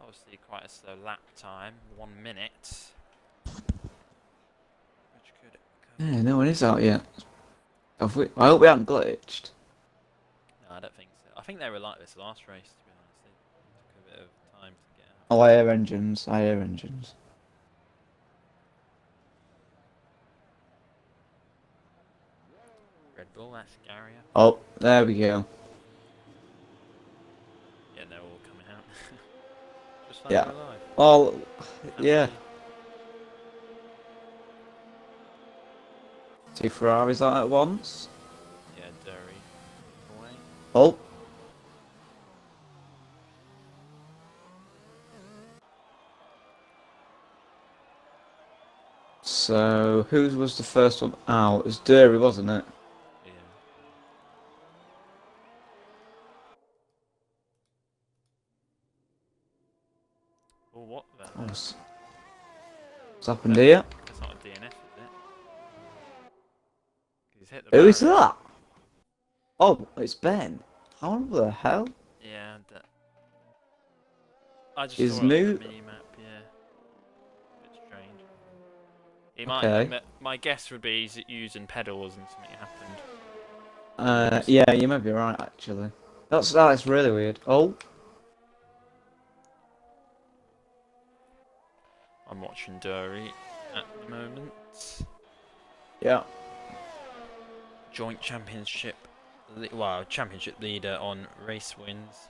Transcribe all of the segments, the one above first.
Obviously quite a slow lap time, 1 minute. Which could Yeah, no one is out yet. Have we? I hope we haven't glitched. No, I don't think so. I think they were like this last race, to be honest. It took a bit of time to get out. Oh, I hear engines. I hear engines. Red Bull, that's Gary. Oh, there we go. Yeah, they're all coming out. Just like Yeah. real life. Oh, Can't yeah. believe- 2 Ferraris out at once. Yeah, Durrie away. Oh. So, whose was the first one out? It was Durrie, wasn't it? Yeah. Oh, what the hell? What's happened here? That's not a DNF, is it? He's hit the Who is barrier. that? Oh, it's Ben. How the hell? Yeah, I just Is saw it on new? the mini-map, yeah. Bit strange. He Okay. might, my guess would be he's using pedals and something happened. Yeah, you might be right actually. That's really weird. Oh, I'm watching Durrie at the moment. yeah. Joint championship, championship leader on race wins.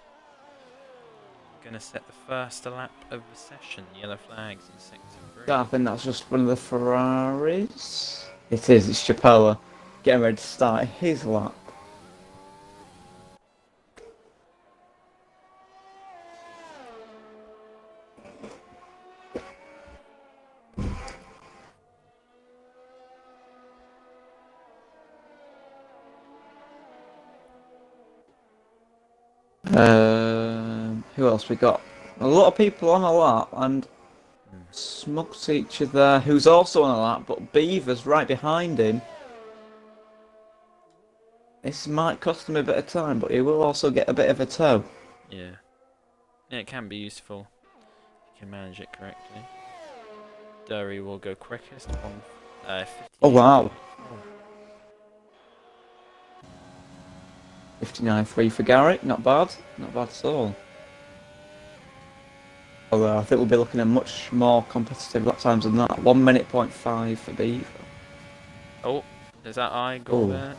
Gonna set the first lap of the session. Yellow flags in sector 3. I think that's just one of the Ferraris. It is. It's Chapella getting ready to start his lap. Who else we got? A lot of people on a lap, and Smug Teacher there, who's also on a lap, but Beaver's right behind him. This might cost him a bit of time, but he will also get a bit of a tow. Yeah. Yeah, it can be useful. You can manage it correctly. Durrie will go quickest on 58. Oh wow. Oh. 59.3 for Garrett, not bad. Not bad at all. Although I think we'll be looking at much more competitive lap times than that. 1 minute point 5 for Beaver. Oh, is that Igor Oh, there?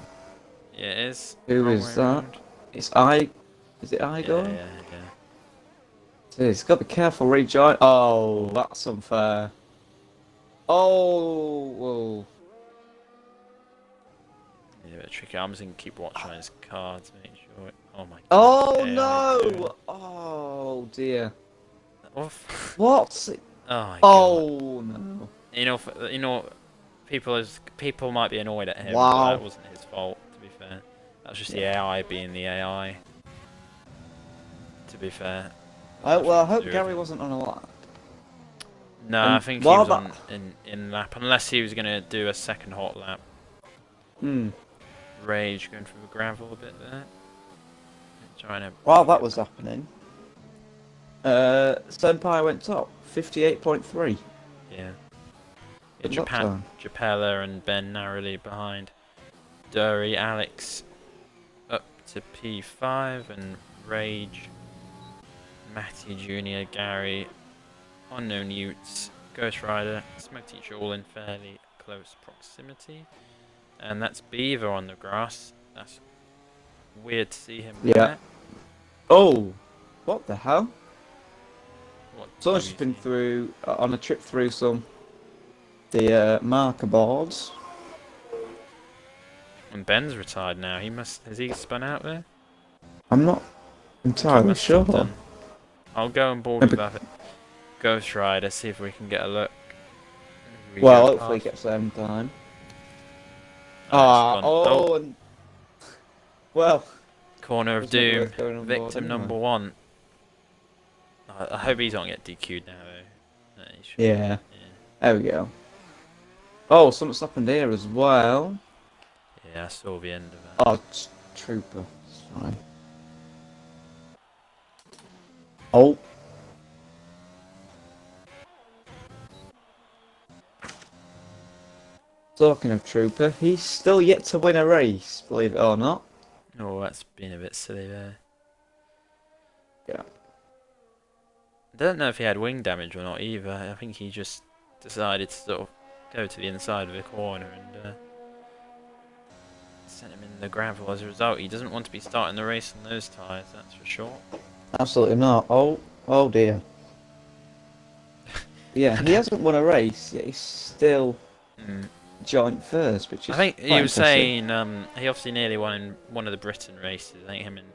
Yeah, it is. who Wrong is way that? around. It's I. Is it Yeah, Igor? yeah, yeah. It is. Got to be careful, rejoin. Oh, that's unfair. Oh, whoa. Yeah, a bit tricky. I'm just gonna keep watching his cards, make sure. Oh my god. Oh AI no! Oh dear. Off. What? Oh my god. Oh no. People might be annoyed at him, but Wow. that wasn't his fault. To be fair, that was just the AI being the AI. To be fair. Well, I hope Gary wasn't on a lap. No, And I think he was on in lap, unless he was gonna do a second hot lap. Hmm. Rage going through the gravel a bit there. Trying to. While that was happening, Senpai went top, 58.3. Yeah. Good lap time. Japella and Ben narrowly behind. Durrie, Alex up to P5 and Rage, Matty Jr., Gary, Unknown Utes, Ghost Rider, Smoke Teacher all in fairly close proximity. And that's Beaver on the grass. That's weird to see him there. Oh, what the hell? What Someone's just been through on a trip through the marker boards. And Ben's retired now. Has he spun out there? I'm not entirely sure. I'll go on board with that Ghost Rider, see if we can get a look. Well, hopefully he gets there in time. And well, corner of doom, victim number 1. I hope he's not get DQ'd now though. No, yeah. There we go. Oh, something's happened here as well. Yeah, I saw the end of it. Oh, trooper. It's fine. Oh. Talking of Trooper, he's still yet to win a race, believe it or not. Oh, that's been a bit silly there. Yeah. I don't know if he had wing damage or not either. I think he just decided to sort of go to the inside of the corner and sent him in the gravel as a result. He doesn't want to be starting the race on those tyres, that's for sure. Absolutely not. Oh dear. Yeah, he hasn't won a race, yet he's still joint first, which is I think quite he was impressive. saying he obviously nearly won in one of the Britain races. I think him and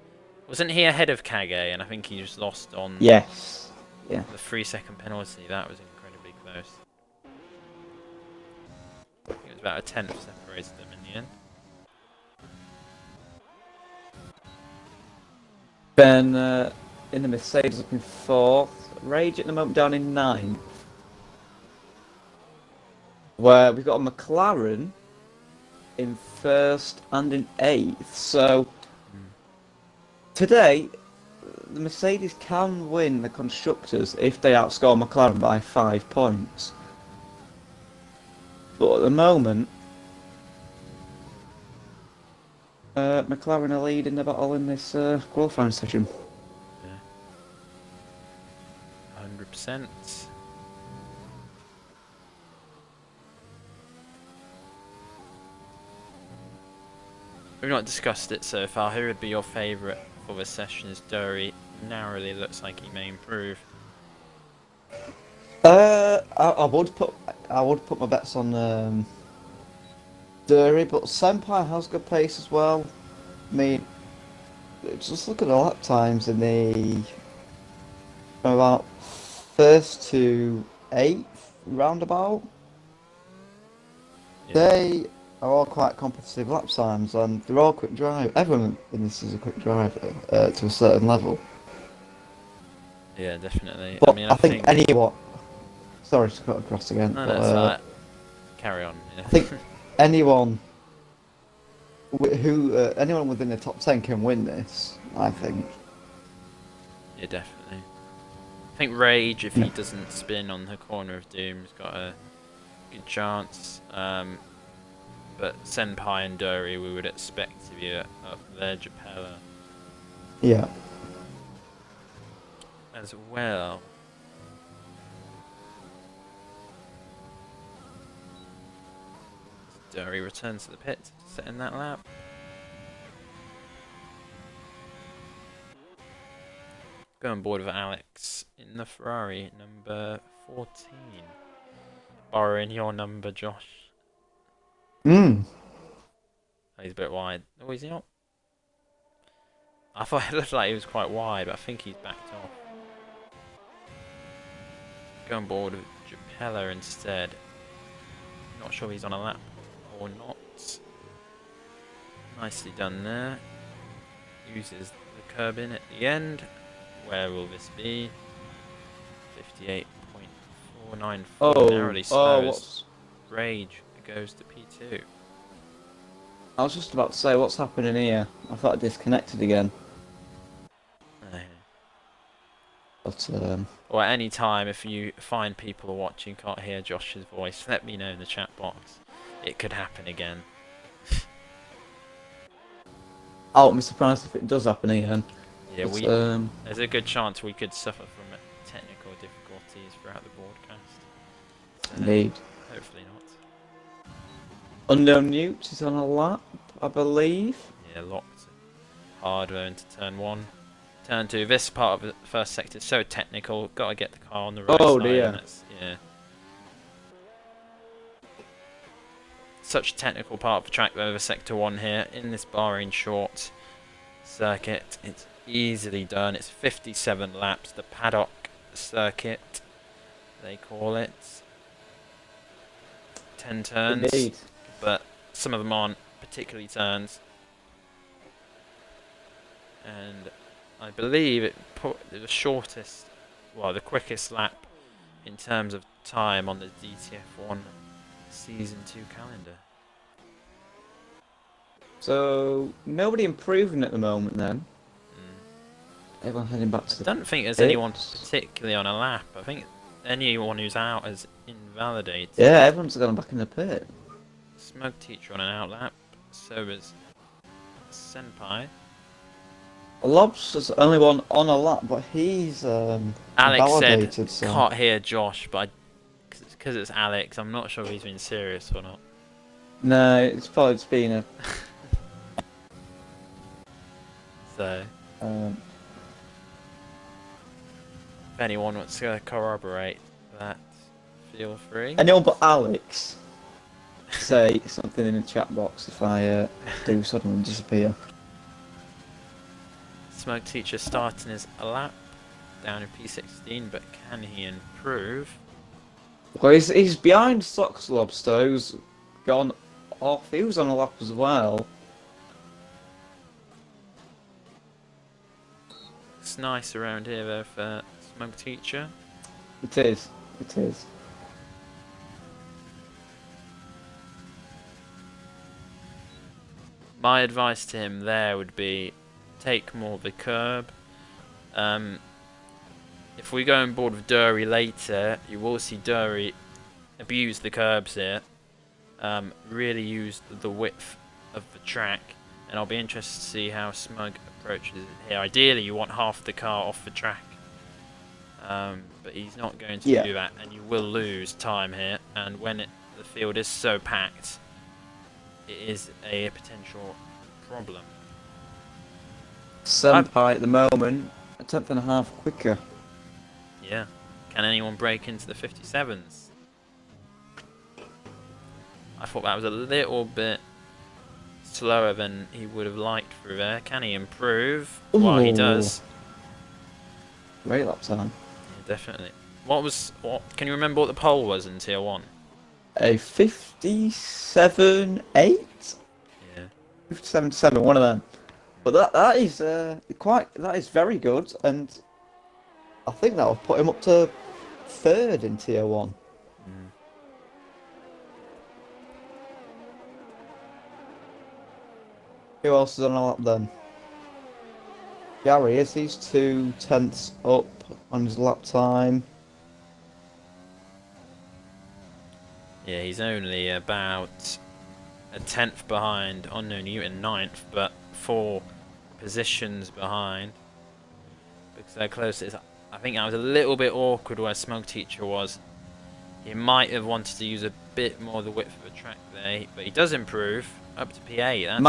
wasn't he ahead of Kage, and I think he just lost on Yes. Yeah. the 3-second penalty. That was incredibly close. I think it was about a tenth separated them in the end. Ben in the Mercedes looking fourth. Rage at the moment down in ninth. Where we've got a McLaren in first and in eighth. So today, the Mercedes can win the constructors if they outscore McLaren by 5 points. But at the moment, McLaren are leading the battle in this qualifying session. Yeah. 100%. We've not discussed it so far. Who would be your favourite for this session? As Durrie narrowly looks like he may improve. I would put my bets on Durrie, but Senpai has good pace as well. I mean, just look at the lap times in the from about first to eighth roundabout. Yeah. They are all quite competitive lap times, and they're all quick drive. Everyone in this is a quick driver to a certain level. Yeah, definitely. But I mean, I think anyone. Sorry to cut across again. No, but, that's right. Carry on. Yeah. I think anyone anyone within the top 10 can win this. I think. Yeah, definitely. I think Rage, if he doesn't spin on the corner of doom, has got a good chance. But Senpai and Durrie, we would expect to be up there. Japella Yeah. as well. Durrie returns to the pit to set in that lap. Go on board with Alex in the Ferrari, number 14. Borrowing your number, Josh. Oh, he's a bit wide. Oh, is he not? I thought it looked like he was quite wide, but I think he's backed off. Go on board with Japella instead. Not sure if he's on a lap or not. Nicely done there. Uses the curb in at the end. Where will this be? 58.494. Narrowly slows. Rage goes to P2. I was just about to say, what's happening here? I thought I disconnected again. But or at any time, if you find people watching can't hear Josh's voice, let me know in the chat box. It could happen again. I wouldn't be surprised if it does happen again. Yeah, but, there's a good chance we could suffer from technical difficulties throughout the broadcast. So, indeed. hopefully not. Unknown Newt is on a lap, I believe. Yeah, locked hardware into turn 1. Turn 2. This part of the first sector is so technical. Got to get the car on the right side. Oh dear. Yeah. Such a technical part of the track over sector 1 here in this Bahrain short circuit. It's easily done. It's 57 laps. The paddock circuit, they call it. 10 turns. Indeed. But some of them aren't particularly turns. And I believe it put the shortest, well, the quickest lap in terms of time on the DTF1 Season 2 calendar. So, nobody improving at the moment then. Everyone heading back to I the don't think there's anyone particularly on a lap. I think anyone who's out is invalidated. Yeah, everyone's gone back in the pit. Smoke Teacher on an outlap. So is Senpai. Lobster's the only one on a lap, but he's Alex said, validated, so... can't hear Josh, but because it's Alex, I'm not sure if he's been serious or not. No, it's probably just been a... So, Um, if anyone wants to corroborate that, feel free. anyone but Alex, say something in the chat box if I do suddenly disappear. Smoke Teacher starting his lap down in P16, but can he improve? Well, he's behind Sox Lobster, who's gone off. He was on a lap as well. It's nice around here though for Smoke Teacher. It is. It is. My advice to him there would be take more of the curb. If we go on board with Durrie later, you will see Durrie abuse the curbs here. Really use the width of the track, and I'll be interested to see how Smug approaches it here. Ideally, you want half the car off the track, but he's not going to do that, and you will lose time here. And when the field is so packed, it is a potential problem. Senpai at the moment, a tenth and a half quicker. Yeah. Can anyone break into the 57s? I thought that was a little bit slower than he would have liked through there. Can he improve? Ooh. Well, he does. Great lap time. Yeah, definitely. What can you remember what the pole was in Tier 1? A 57.8? Yeah. 57.7, one of them. But that is that is very good, and I think that'll put him up to 3rd in Tier 1. Mm. Who else is on a lap then? Gary, is he's 2/10 up on his lap time? Yeah, he's only about a 10th behind Unknown Newton 9th, but 4 positions behind because they're close. I think that was a little bit awkward where Smoke Teacher was. He might have wanted to use a bit more of the width of the track there, but he does improve up to P8. That's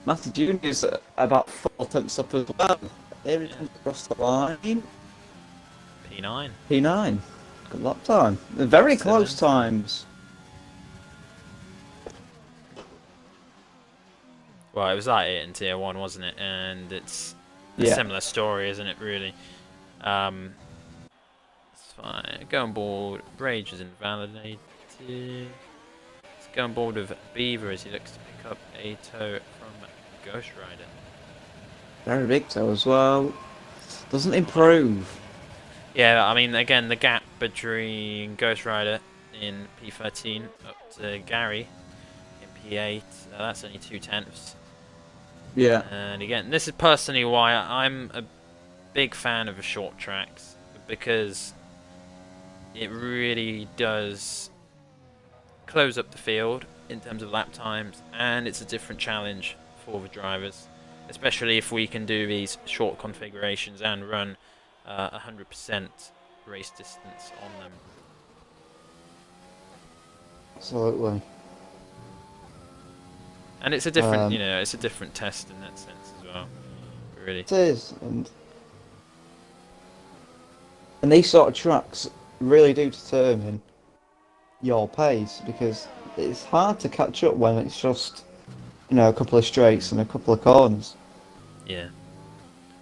Matty Junior's about 4/10 up as well. Here he comes across the line. P9. P9. Good lap time. They're very Excellent. close times. Well, it was like it in Tier 1, wasn't it? And it's a similar story, isn't it, really? It's fine. Go on board. Rage is invalidated. Let's go on board with Beaver as he looks to pick up a tow from Ghost Rider. Very big toe as well. Doesn't improve. Yeah, I mean, again, the gap between Ghost Rider in P13 up to Gary in P8, that's only 2/10. Yeah. And again, this is personally why I'm a big fan of the short tracks, because it really does close up the field in terms of lap times, and it's a different challenge for the drivers, especially if we can do these short configurations and run 100% race distance on them. Absolutely. And it's a different, it's a different test in that sense as well, really. It is, and these sort of tracks really do determine your pace, because it's hard to catch up when it's just, a couple of straights and a couple of corners. Yeah.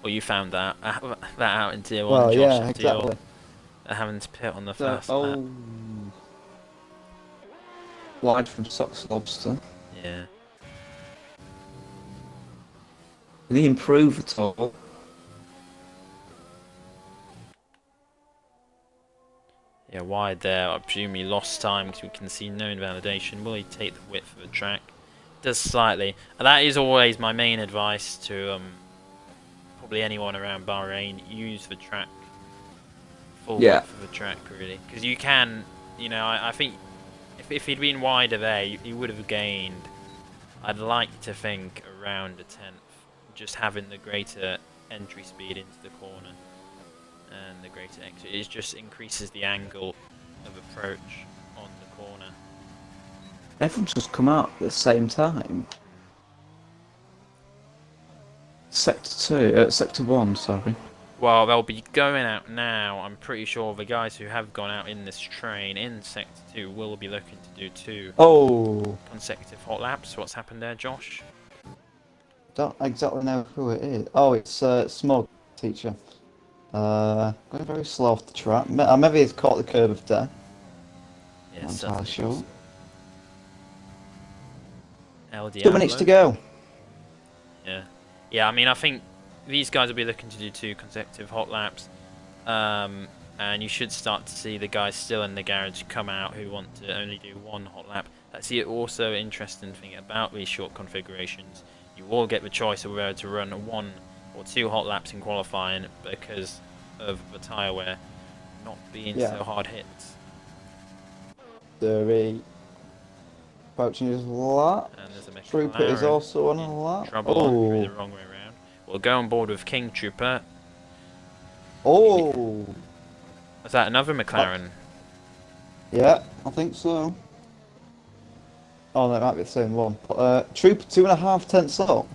Well, you found that out in Tier 1, Well, Josh, yeah, after your exactly. having to pit on the first lap. Wide from Sox Lobster. Yeah. Did he improve at all? Yeah, wide there. I presume he lost time because we can see no invalidation. Will he take the width of the track? Does slightly. And that is always my main advice to probably anyone around Bahrain. Use the track, full width of the track, really. Because you can, I think If he'd been wider there, he would have gained, I'd like to think, around a tenth. Just having the greater entry speed into the corner and the greater exit. It just increases the angle of approach on the corner. Everyone's just come out at the same time. Sector 1, sorry. Well, they'll be going out now. I'm pretty sure the guys who have gone out in this train in Sector 2 will be looking to do 2 consecutive hot laps. What's happened there, Josh? Don't exactly know who it is. Oh, it's Smog, teacher. Going very slow off the track. Maybe he's caught the curve of death. Yeah, I'm entirely sure. El 2 minutes to go. Yeah. Yeah, I mean, I think these guys will be looking to do 2 consecutive hot laps. And you should start to see the guys still in the garage come out who want to only do 1 hot lap. That's the also interesting thing about these short configurations. You will get the choice of whether to run 1 or 2 hot laps in qualifying because of the tyre wear not being so hard hit. Durrie approaching his lap. And there's a McLaren. Trooper is also on a lap. Trouble on through the wrong way around. We'll go on board with King Trooper. Oh! Is that another McLaren? Yeah, I think so. Oh, that might be the same one. Trooper 2.5 tenths up.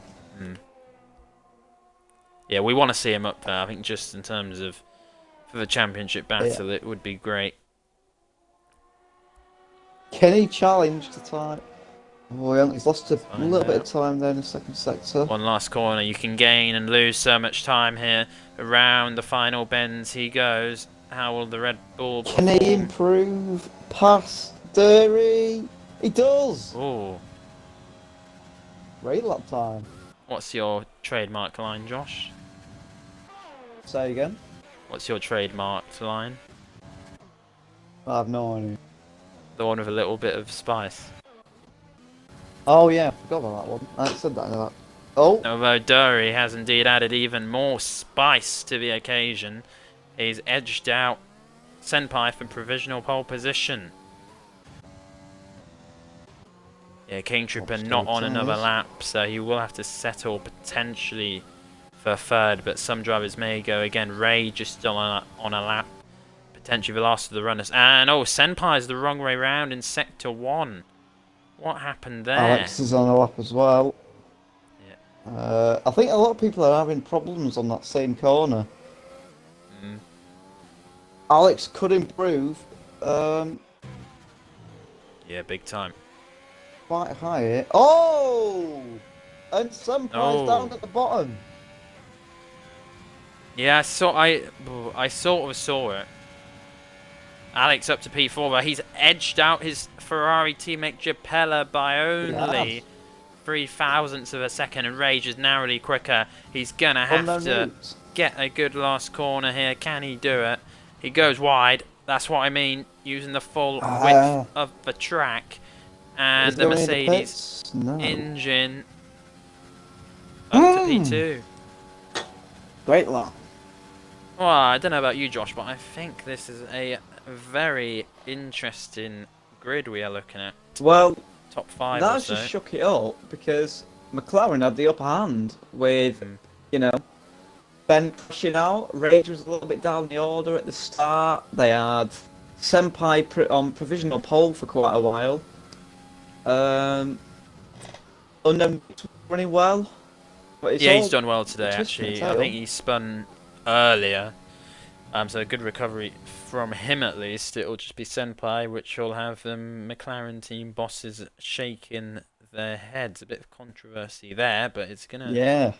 Yeah, we want to see him up there. I think just in terms of for the championship battle, it would be great. Can he challenge the time? Oh, he's lost a little bit of time there in the second sector. One last corner. You can gain and lose so much time here. Around the final bends he goes. How will the Red Bull perform? Can he improve past Durrie? He does! Ooh. Great lap time. What's your trademark line, Josh? Say again? What's your trademarked line? I have no idea. The one with a little bit of spice. Oh yeah, I forgot about that one. I said that in that. Oh! Although Durrie has indeed added even more spice to the occasion, he's edged out Senpai for provisional pole position. Yeah, King Trooper not on another lap, so he will have to settle potentially for third, but some drivers may go again. Ray just still on a lap, potentially the last of the runners. And oh, Senpai's the wrong way round in Sector 1. What happened there? Alex is on a lap as well. Yeah. I think a lot of people are having problems on that same corner. Alex could improve. Yeah, big time. Quite high. Oh! And Senpai's down at the bottom. Yeah, I sort of saw it. Alex up to P4, but he's edged out his Ferrari teammate Japella by only 0.003 of a second, and Rage is narrowly quicker. He's gonna have to get a good last corner here. Can he do it? He goes wide. That's what I mean, using the full width of the track. And the Mercedes engine up to P2. Great lap. Well, I don't know about you, Josh, but I think this is a very interesting grid we are looking at. Well, top 5 that or so. just shook it up because McLaren had the upper hand with, you know, Ben crashing out. Rage was a little bit down the order at the start. They had Senpai on provisional pole for quite a while. And then running well. But yeah, he's done well today, actually. I think he spun earlier. So a good recovery from him at least. It'll just be Senpai, which will have the McLaren team bosses shaking their heads. A bit of controversy there, but it's going to,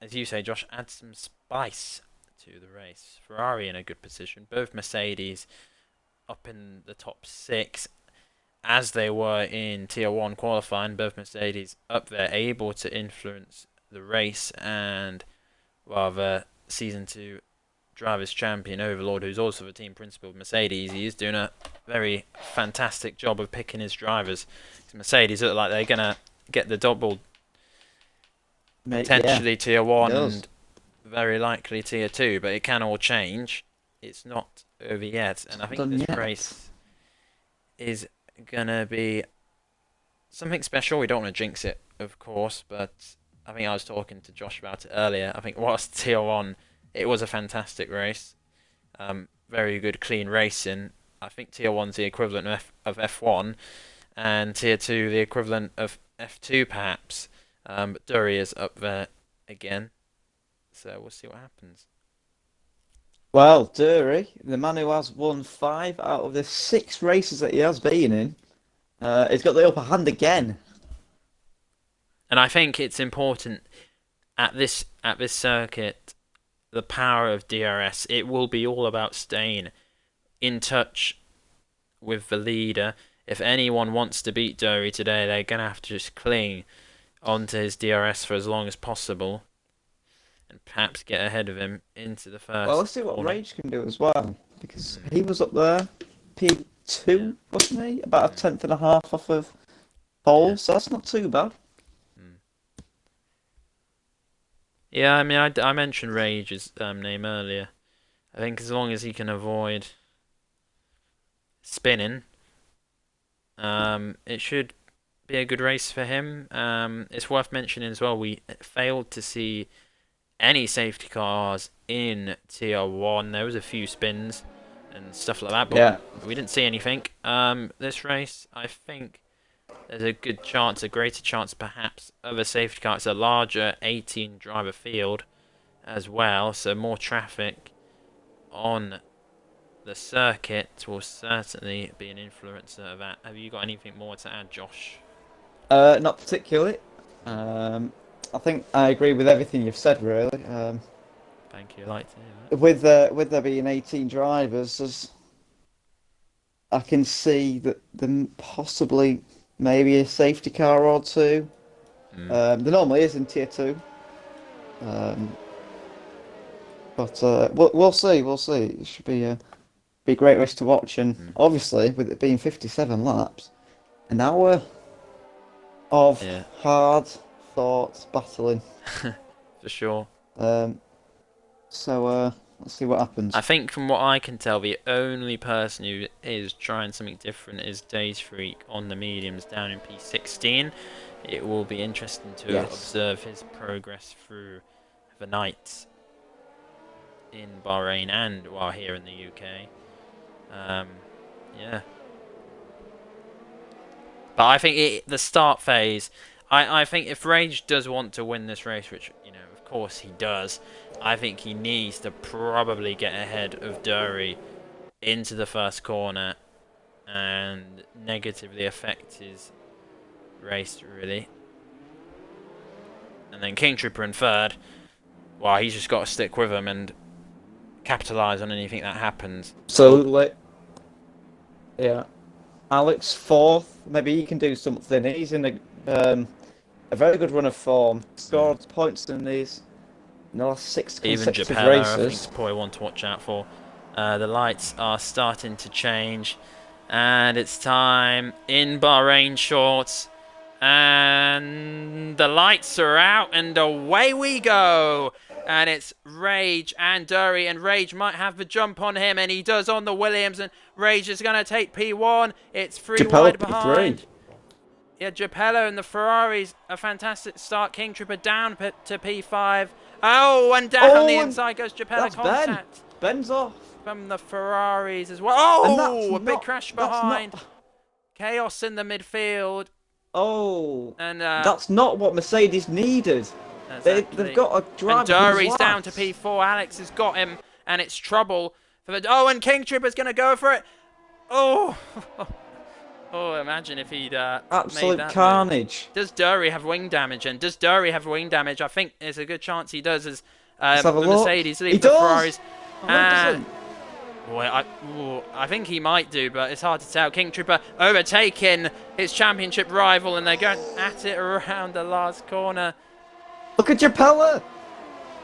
as you say, Josh, add some spice to the race. Ferrari in a good position. Both Mercedes up in the top 6, as they were in Tier 1 qualifying. Both Mercedes up there, able to influence the race, and rather Season 2 Drivers' Champion Overlord, who's also the team principal of Mercedes, he is doing a very fantastic job of picking his drivers. Mercedes look like they're going to get the double, potentially Tier 1 and very likely Tier 2, but it can all change. It's not over yet, and I think this race is gonna be something special. We don't want to jinx it, of course, but I think I was talking to Josh about it earlier. I think whilst Tier 1, it was a fantastic race. Very good, clean racing. I think Tier 1's the equivalent of F1, and Tier 2 the equivalent of F2, perhaps. But Durrie is up there again, so we'll see what happens. Well, Durrie, the man who has won 5 out of the 6 races that he has been in, he's got the upper hand again. And I think it's important at this circuit, the power of DRS. It will be all about staying in touch with the leader. If anyone wants to beat Durrie today, they're gonna have to just cling onto his DRS for as long as possible, and perhaps get ahead of him into the first. Well, let's see what corner. Rage can do as well, because he was up there, P2, wasn't he? About a tenth and a half off of pole, so that's not too bad. Yeah, I mean, I mentioned Rage's name earlier. I think as long as he can avoid spinning, it should be a good race for him. It's worth mentioning as well, we failed to see any safety cars in Tier 1. There was a few spins and stuff like that, but we didn't see anything. This race, I think there's a good chance, a greater chance perhaps, of a safety car. It's a larger 18 driver field as well, so more traffic on the circuit will certainly be an influencer of that. Have you got anything more to add, Josh? Not particularly. I think I agree with everything you've said, really. Thank you. I'd like to hear that. With there being 18 drivers, I can see that there possibly maybe a safety car or two. There normally is in Tier 2. But we'll see. We'll see. It should be a great race to watch, and obviously with it being 57 laps, an hour of hard thought battling. For sure. So let's see what happens. I think from what I can tell, the only person who is trying something different is Days Freak on the mediums down in P16. It will be interesting to observe his progress through the night in Bahrain and while here in the UK. Yeah. But I think the start phase, I think if Rage does want to win this race, which, you know, of course he does, I think he needs to probably get ahead of Durrie into the first corner and negatively affect his race, really. And then King Trooper in third, well, he's just got to stick with him and capitalise on anything that happens. Absolutely. Yeah. Alex fourth. Maybe he can do something. He's in a very good run of form. Scored points in the last 6 consecutive Even Japella, races. I think, is probably one to watch out for. The lights are starting to change, and it's time in Bahrain shorts. And the lights are out, and away we go. And it's Rage and Durrie, and Rage might have the jump on him, and he does on the Williams, and Rage is going to take P1. It's 3 wide behind. P3. Yeah, Japella and the Ferraris, a fantastic start. King Trooper down to P5. Oh, and down the inside goes Japella. Contact. Ben's off. From the Ferraris as well. Oh, a big crash behind. Chaos in the midfield. Oh, and that's not what Mercedes needed. Exactly. They've got a driver. And Durrie's down to P4. Alex has got him, and it's trouble for the. Oh, and King Trooper's going to go for it. Oh, oh! Imagine if he'd absolute made that carnage. Move. Does Durrie have wing damage? And does Durrie have wing damage? I think there's a good chance he does. As the Mercedes leave the Ferraris. Boy, I think he might do, but it's hard to tell. King Trooper overtaking his championship rival, and they're going at it around the last corner. Look at Japella!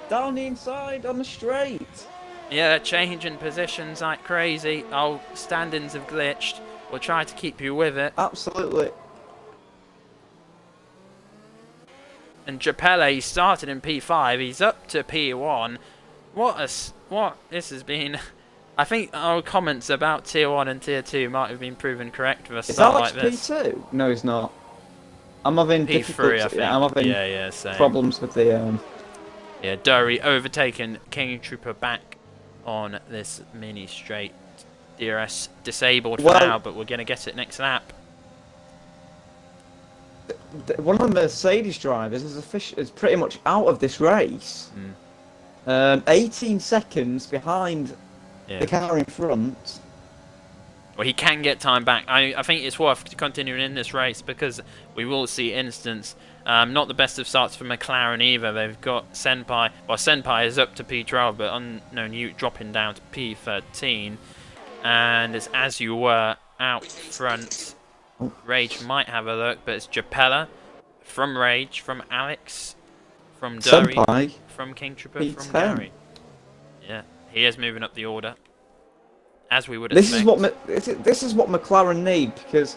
Down the inside on the straight. Yeah, they're changing positions like crazy. Oh, stand-ins have glitched. We'll try to keep you with it. Absolutely. And Japella, he started in P5. He's up to P1. This has been I think our comments about Tier 1 and Tier 2 might have been proven correct with a Is start Alex like this. P2? No, he's not. I'm having P3, difficulty. I think. Yeah, I'm having Yeah, same. problems with the. Yeah, Durrie overtaken King Trooper back on this mini straight. DRS disabled for now, but we're going to get it next lap. One of the Mercedes drivers is pretty much out of this race. 18 seconds behind the car in front. Well, he can get time back. I think it's worth continuing in this race because we will see instance. Not the best of starts for McLaren either. They've got Senpai. Well, Senpai is up to P12, but Unknown Ute dropping down to P13. And it's As You Were out front. Rage might have a look, but it's Japella from Rage, from Alex, from Durrie, Senpai, from King Trooper, P10. from Gary. Yeah, he is moving up the order, as we would expect. This is what McLaren need, because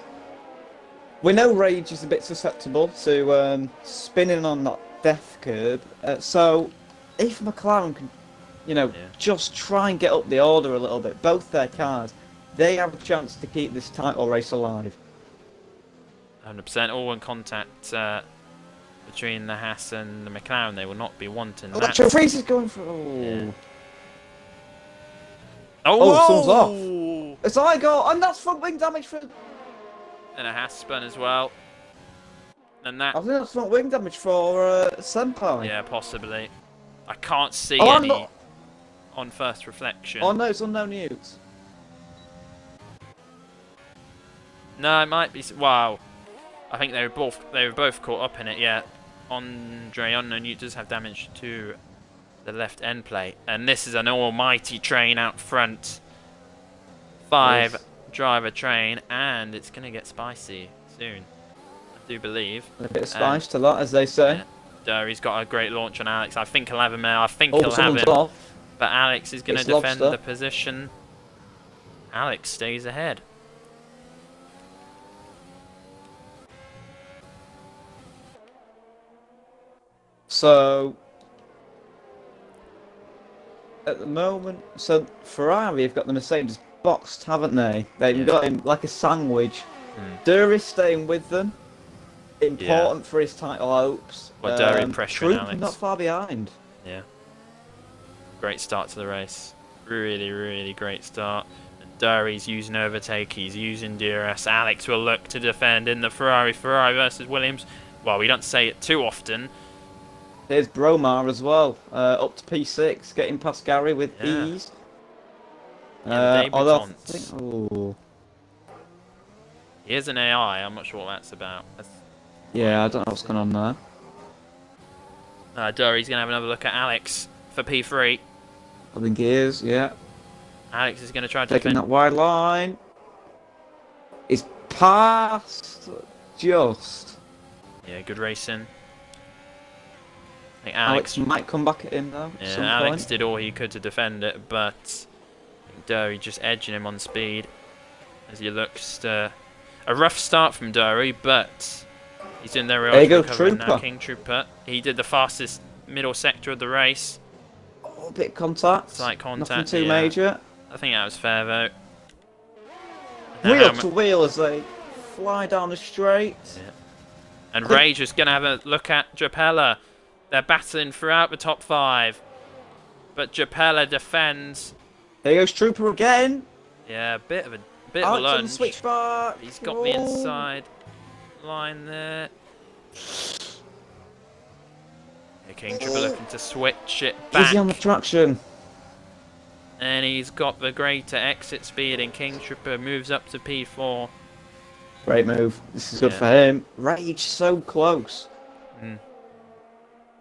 we know Rage is a bit susceptible to spinning on that death curb. So if McLaren can, just try and get up the order a little bit, both their cars, they have a chance to keep this title race alive. 100%. All in contact between the Haas and the McLaren. They will not be wanting that. Electro Freeze is going for. Thumbs off. It's Igor, and that's front wing damage for. And a Haas spun as well. And that. I think that's front wing damage for Senpai. Yeah, possibly. I can't see any on first reflection. Oh no, it's Unknown Ute. No, it might be. Wow. I think they were both caught up in it. Yeah, Unknown Ute does have damage to the left end plate, and this is an almighty train out front. 5-driver train, and it's gonna get spicy soon. I do believe. A bit of spice to that, as they say. Yeah, Durrie's got a great launch on Alex. I think he'll have him there. I think he'll have him. Off. But Alex is gonna defend the position. Alex stays ahead. So, at the moment, Ferrari have got the Mercedes boxed, haven't they? They've got him like a sandwich. Durrie staying with them. Important for his title hopes. Well, Durrie pressuring Alex. Not far behind. Yeah. Great start to the race. Really, really great start. Durrie's using overtake. He's using DRS. Alex will look to defend in the Ferrari. Ferrari versus Williams. Well, we don't say it too often. There's Bromar as well, up to P6, getting past Gary with ease. Although I think, Here's an AI, I'm not sure what that's about. Yeah, I don't know what's going on there. Durrie's going to have another look at Alex for P3. I think he is, yeah. Alex is going to try to taking that wide line. He's past, just. Yeah, good racing. I think Alex might come back at him though. Yeah, Alex did all he could to defend it, but Durrie just edging him on speed as he looks to a rough start from Durrie, but he's in there. There you go, Trooper. Now, King Trooper. He did the fastest middle sector of the race. Oh, a bit of contact. Slight contact. Nothing too major. I think that was fair though. Wheel to wheel as they fly down the straight. Yeah. And Rage is going to have a look at Japella. They're battling throughout the top 5. But Japella defends. There goes Trooper again. Yeah, a bit of a lunge. Switch back. He's got the inside line there. Yeah, King Trooper looking to switch it back. Easy on the traction. And he's got the greater exit speed, and King Trooper moves up to P4. Great move. This is good for him. Rage so close.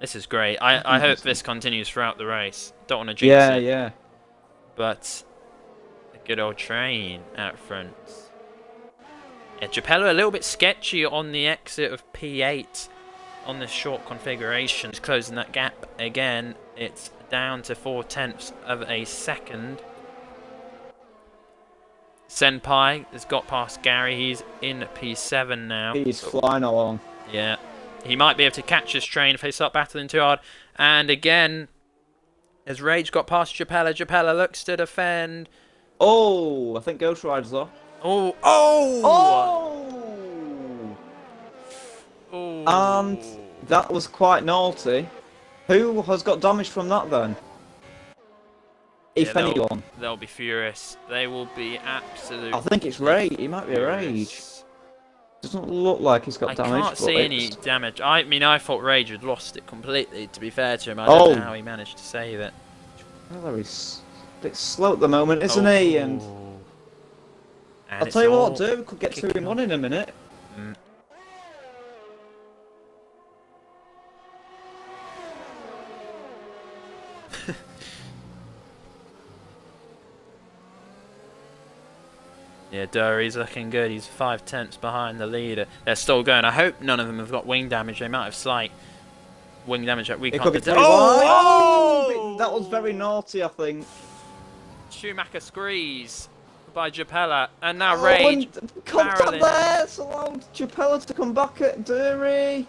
This is great. I hope this continues throughout the race. Don't want to jinx it. Yeah. But a good old train out front. Yeah, Japella a little bit sketchy on the exit of P8 on this short configuration. It's closing that gap again. It's down to 0.4 of a second. Senpai has got past Gary. He's in P7 now. He's flying along. Yeah. He might be able to catch this train if they start battling too hard. And again, as Rage got past Japella, Japella looks to defend. Oh, I think Ghost Rider's off. Oh! Oh! Oh! And Oh! that was quite naughty. Who has got damage from that then? If Yeah, anyone. they'll be furious. They will be absolutely. I think it's Rage. It might be a Rage. Doesn't look like he's got I damage. can't see any damage. I mean, I thought Rage had lost it completely, to be fair to him. I Oh. don't know how he managed to save it. Well, he's a bit slow at the moment, isn't he? And I'll it's tell you what, all Durrie could get 2 in 1 in a minute. Mm. Yeah, Durrie's looking good. He's 5/10 behind the leader. They're still going. I hope none of them have got wing damage. They might have slight wing damage that we It can't could be detect. Oh! That was very naughty, I think. Schumacher squeeze by Japella, and now Rage. And contact barreling. there! It's allowed Japella to come back at Durrie.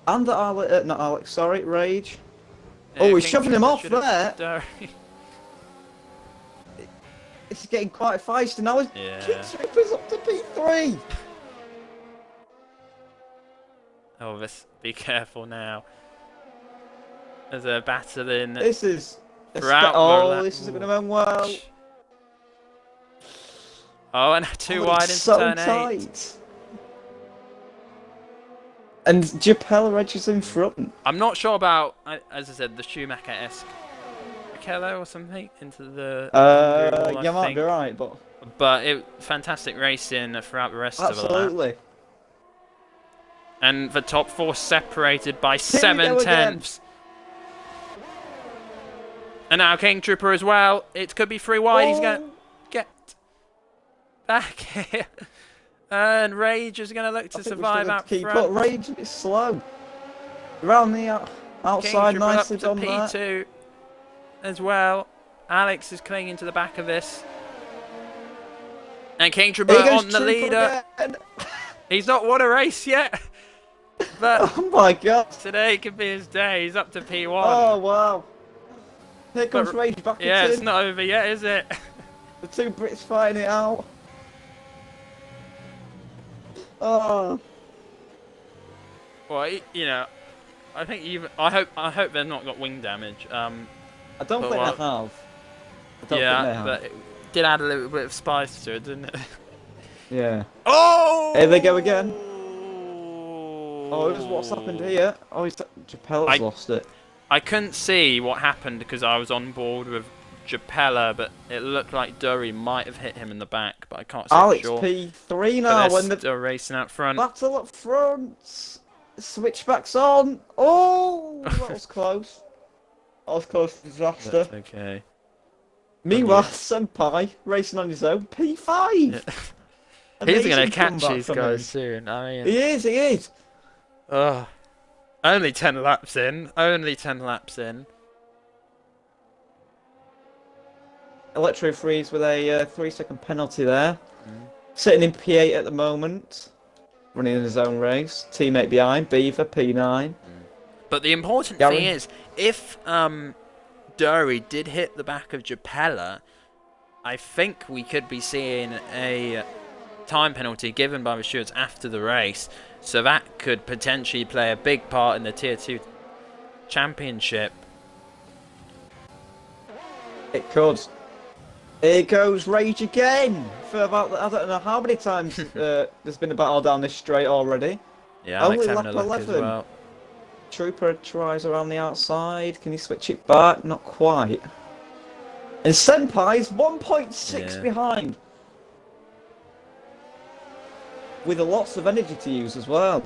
And at Alex, not Alex, sorry, Rage. Yeah, Oh, he's King shoving him Tripper off should have- there. Durrie. It's getting quite feisty now. Yeah. King Tripper's up to P3. Oh, be careful now. As they're battling. This is... Throughout Oh, the lap. this isn't going to end well. Oh, and too Oh, wide it's into so turn 8. tight. And Japella edges in front. I'm not sure about, as I said, the Schumacher-esque Kello or something into the wall, You I might think. be right, but... But fantastic racing throughout the rest of the lap. Absolutely. And the top 4 separated by Here we 7 go again. tenths. And now King Trooper as well. It could be 3 wide. He's going to get back here. And Rage is going to look to survive out keep front. up. Rage is slow. Around the outside, King Trooper nicely up to done P2 as well. Alex is clinging to the back of this. And King Trooper there. on the leader. Again. He's not won a race yet. But Oh my god. today could be his day. He's up to P1. Oh wow. Here comes But- Rage back Yeah, it's in. not over yet, is it? The 2 Brits fighting it out. Oh. Well, you know, I think even I hope they've not got wing damage. I don't But think what- they have. I don't think they Yeah, have. but it did add a little bit of spice to it, didn't it? Yeah. Oh! Here they go again. Oh, what's happened here? Oh, Japella's lost it. I couldn't see what happened because I was on board with Japella, but it looked like Durrie might have hit him in the back, but I can't say Alex for sure. P3 But now they're when the still racing out front. battle up front. Switchbacks on. Oh, that was close. That was close to disaster. That's okay. Meanwhile, Yeah. Senpai racing on his own, P5. Yeah. He's Amazing going to catch comeback these from guys him. soon. I mean, He is. ugh. Only 10 laps in. Only 10 laps in. Electro freeze with a 3-second penalty there. Sitting in P8 at the moment. Running in his own race. Teammate behind, Beaver, P9. But the important Gary? thing is, if Durrie did hit the back of Japella, I think we could be seeing a time penalty given by the stewards after the race. So that could potentially play a big part in the Tier 2 championship. It could. Here goes Rage again. For about, I don't know how many times there's been a battle down this straight already. Yeah, Alex Only having a lap look as 11. well. Trooper tries around the outside. Can he switch it back? Not quite. And Senpai's 1.6 Yeah. behind. With lots of energy to use as well.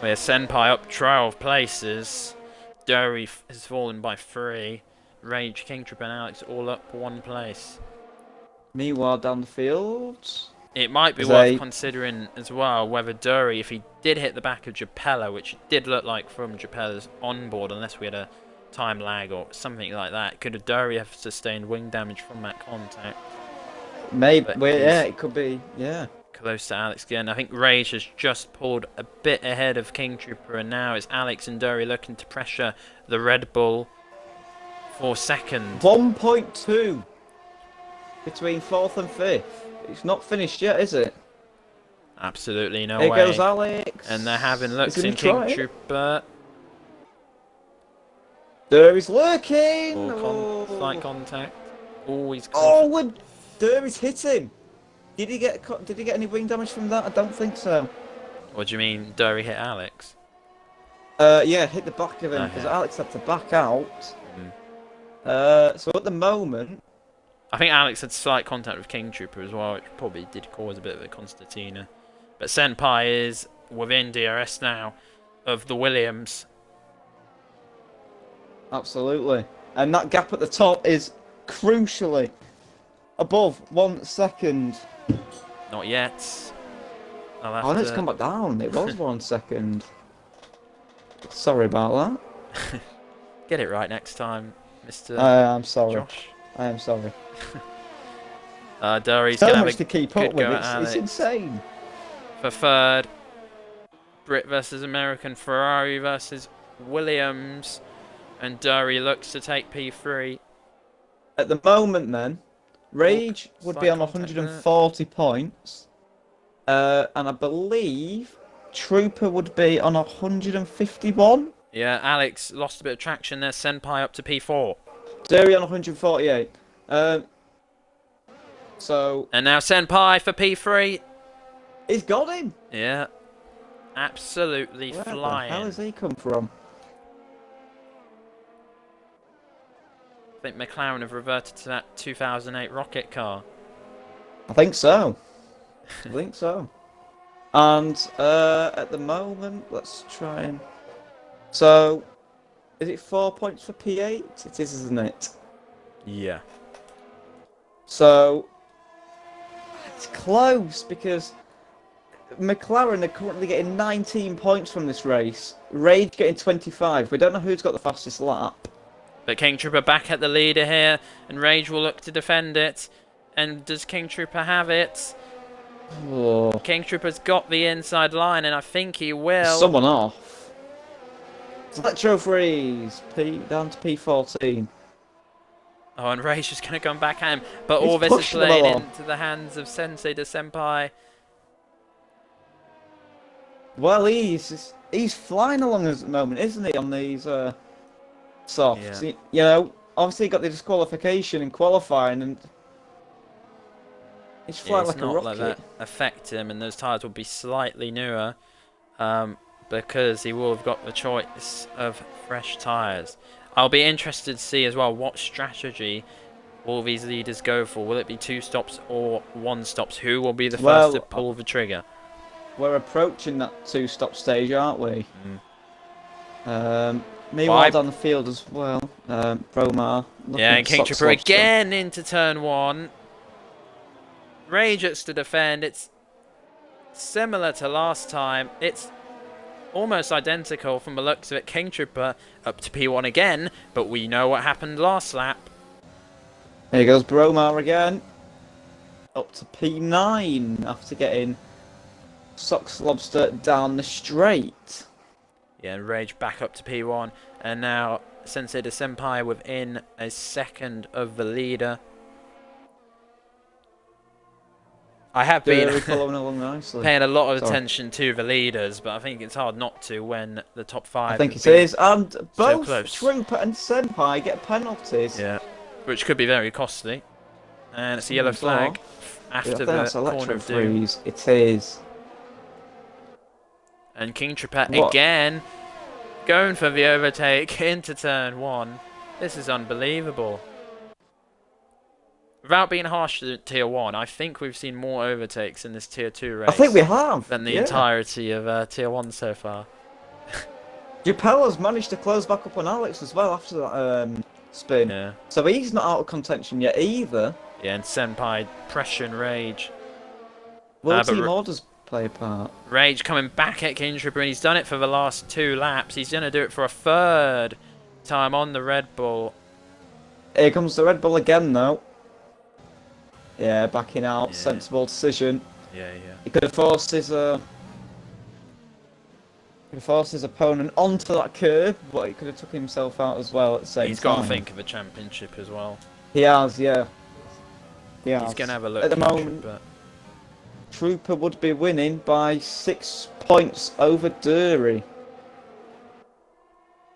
We're Senpai up 12 places. Durrie has fallen by 3. Rage, King Trip and Alex all up 1 place. Meanwhile, down the field. It might be worth considering as well whether Durrie, if he did hit the back of Japella, which it did look like from Japella's onboard, unless we had a time lag or something like that, could Durrie have sustained wing damage from that contact? Maybe. But Yeah, it could be. Yeah. Close to Alex again. I think Rage has just pulled a bit ahead of King Trooper, and now it's Alex and Durrie looking to pressure the Red Bull for second. 1.2 between 4th and 5th. It's not finished yet, is it? Absolutely no Here way. goes Alex. And they're having looks He's in gonna try King it. Trooper. Durrie's lurking. Slight contact. Always. Oh, and Durrie's hitting. Did he get any wing damage from that? I don't think so. What do you mean, Durrie hit Alex? Yeah, hit the back of him because Okay. Alex had to back out. So at the moment, I think Alex had slight contact with King Trooper as well, which probably did cause a bit of a concertina. But Senpai is within DRS now of the Williams. absolutely, and that gap at the top is crucially above 1 second. Not yet. Oh, no, it's come back down. It was 1 second. Sorry about that. Get it right next time, Mr. I'm sorry. Josh. I am sorry. Durrie's So gonna have much a to keep good up with. go at It's Alex. insane. For third, Brit versus American, Ferrari versus Williams, and Durrie looks to take P3. At the moment, then, Rage would be slight on contact 140 points, and I believe Trooper would be on 151. Yeah, Alex lost a bit of traction there. Senpai up to P4. Durrie on 148. So And now Senpai for P3. he's got him. Yeah, absolutely Where flying. the hell has he come from? I think McLaren have reverted to that 2008 rocket car. I think so. I think so. And at the moment, let's try and. So, is it 4 points for P8? It is, isn't it? Yeah. So, it's close because McLaren are currently getting 19 points from this race. Rage getting 25. We don't know who's got the fastest lap. But King Trooper back at the leader here, and Rage will look to defend it. And does King Trooper have it? Oh. King Trooper's got the inside line, and I think he will. Someone off. Electro freeze. Down to P14. Oh, and Rage is going to come back at him. But He's all this is pushing them played along. into the hands of Sensei de Senpai. Well, he's flying along at the moment, isn't he? On these softs, Yeah. you know. Obviously, he got the disqualification in qualifying, and he's Yeah, flying it's like a not rocket. let that affect him, and those tyres will be slightly newer because he will have got the choice of fresh tyres. I'll be interested to see as well what strategy will these leaders go for. Will it be 2 stops or 1 stops? Who will be the first to pull the trigger? We're approaching that 2-stop stage, aren't we? Mm. Meanwhile, down the field as well, Bromar. Yeah, and King Trooper again into turn 1. Rage looks to defend. It's similar to last time. It's almost identical from the looks of it. King Trooper up to P1 again, but we know what happened last lap. Here goes Bromar again. Up to P9 after getting Sox Lobster down the straight. Yeah, and Rage back up to P1. And now Sensei de Senpai within a second of the leader. I have been following along nicely. paying a lot of attention to the leaders, but I think it's hard not to when the top 5. I think it is, and both close. Trooper and Senpai get penalties. Yeah, which could be very costly. And it's a yellow flag after the corner of doom. freeze. It is. And King Trooper What? again going for the overtake into turn 1. This is unbelievable. Without being harsh to Tier 1, I think we've seen more overtakes in this Tier 2 race I think we have. than the entirety of Tier 1 so far. Jupella's managed to close back up on Alex as well after that spin. Yeah. So he's not out of contention yet either. Yeah, and Senpai, pressure and Rage. Will but team orders play a part? Rage coming back at King Trooper, and he's done it for the last 2 laps. He's going to do it for a 3rd time on the Red Bull. Here comes the Red Bull again though. Yeah, backing out. Yeah. Sensible decision. Yeah. He could have forced his could have forced his opponent onto that curb, but he could have took himself out as well at the same He's time. got to think of a championship as well. He has, yeah. He has. He's going to have a look at the King moment. Trooper. Trooper would be winning by 6 points over Durrie.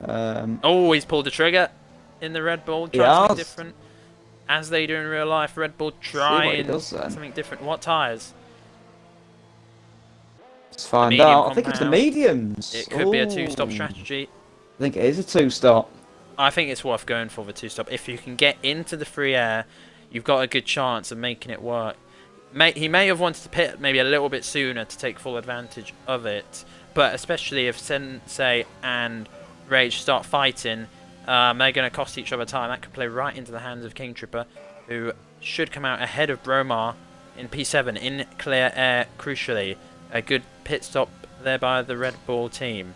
Oh, he's pulled the trigger in the Red Bull. Try something different. As they do in real life, Red Bull trying something different. What tyres? Let's find out. I think it's the mediums. It could be a 2-stop strategy. I think it is a 2-stop. I think it's worth going for the 2-stop. If you can get into the free air, you've got a good chance of making it work. He may have wanted to pit maybe a little bit sooner to take full advantage of it, but especially if Sensei and Rage start fighting, they're going to cost each other time. That could play right into the hands of King Trooper, who should come out ahead of Bromar in P7 in clear air, crucially. A good pit stop there by the Red Bull team.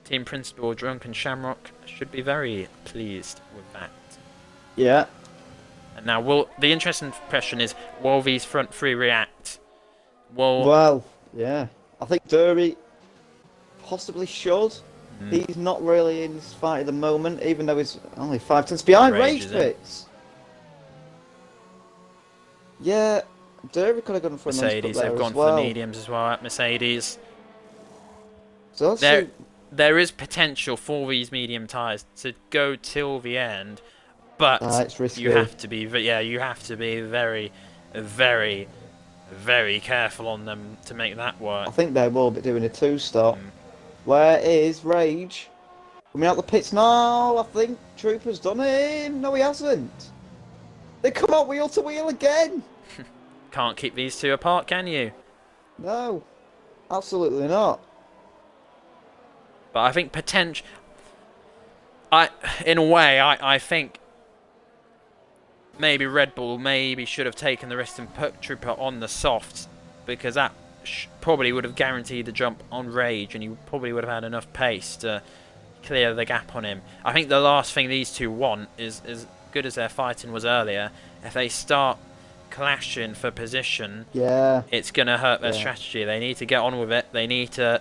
Team Principal Drunken Shamrock should be very pleased with that. Yeah. And now, the interesting question is, will these front three react? Well, yeah. I think Durrie possibly should. He's not really in this fight at the moment, even though he's only 5 tenths behind Rage Pits. Yeah, Durrie could have gone for a Mercedes. They've gone for the mediums as well at Mercedes. So there is potential for these medium tyres to go till the end, but you have to be very, very, very careful on them to make that work. I think they will be doing a 2-stop. Where is Rage? Coming out the pits now. I think Trooper's done him. No, he hasn't. They come out wheel to wheel again. Can't keep these two apart, can you? No, absolutely not. But I think in a way, I think maybe Red Bull should have taken the risk and put Trooper on the softs, because that probably would have guaranteed the jump on Rage, and you probably would have had enough pace to clear the gap on him. I think the last thing these two want is, as good as their fighting was earlier, if they start clashing for position, it's going to hurt their strategy. They need to get on with it. They need to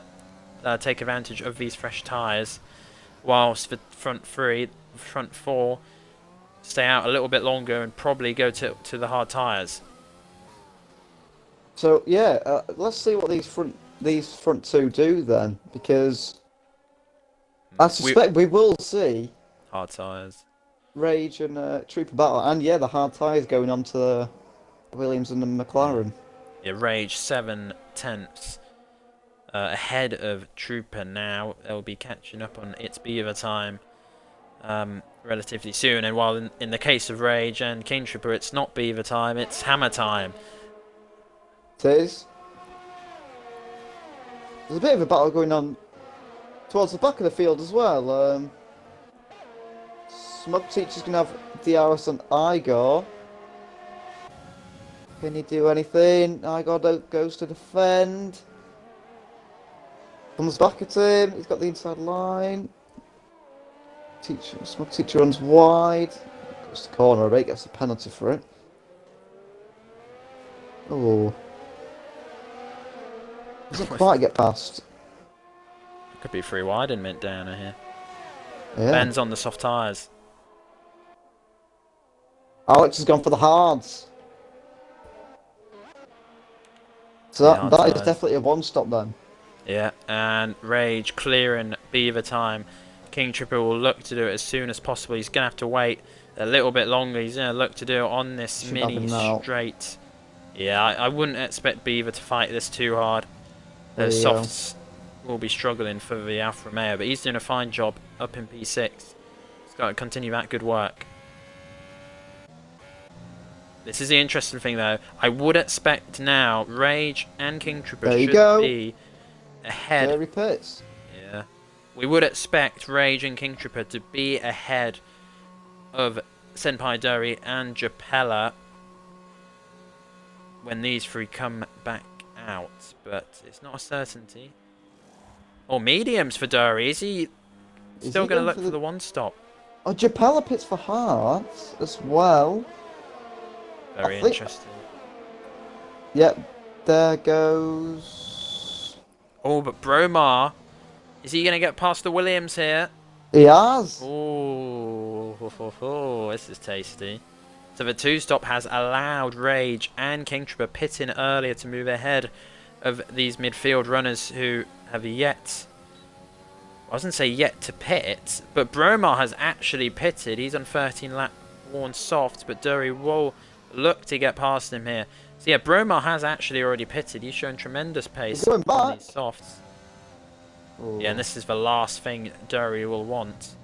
take advantage of these fresh tyres, whilst the front four stay out a little bit longer and probably go to the hard tyres. So yeah, let's see what these front two do then, because I suspect we will see hard tyres, Rage and Trooper battle, and the hard tyres going on to the Williams and the McLaren. Yeah, Rage 7 tenths ahead of Trooper now. They'll be catching up on its beaver time relatively soon, and while in the case of Rage and King Trooper, it's not beaver time, it's hammer time. It is. There's a bit of a battle going on towards the back of the field as well. Smug Teacher's going to have DRS on Igor. Can he do anything? Igor goes to defend. Comes back at him. He's got the inside line. Smug Teacher runs wide. Goes to corner a bit. Gets a penalty for it. Oh. Doesn't quite get past. Could be free wide in mid downer here. Yeah. Ben's on the soft tyres. Alex has gone for the hards. So that is definitely a 1-stop then. Yeah, and Rage clearing beaver time. King Trooper will look to do it as soon as possible. He's going to have to wait a little bit longer. He's going to look to do it on this mini straight. Yeah, I wouldn't expect Beaver to fight this too hard. The softs will be struggling for the Alfa Romeo, but he's doing a fine job up in P6. He's got to continue that good work. This is the interesting thing, though. I would expect now Rage and King Trooper should be ahead. There he puts. Yeah. We would expect Rage and King Trooper to be ahead of Senpai Durrie and Japella when these three come back out, but it's not a certainty. Or mediums for Durrie. Is he still going to look for the 1-stop? Oh, Japella pits for hards as well. Very interesting. Yep, there goes Oh, but Bromar, is he going to get past the Williams here? He has. Oh, this is tasty. So the two-stop has allowed Rage and King Trooper pit in earlier to move ahead of these midfield runners who have yet... I wasn't say yet to pit, but Bromar has actually pitted. He's on 13 lap worn soft, but Durrie will look to get past him here. So yeah, Bromar has actually already pitted. He's shown tremendous pace on these softs. Ooh. Yeah, and this is the last thing Durrie will want.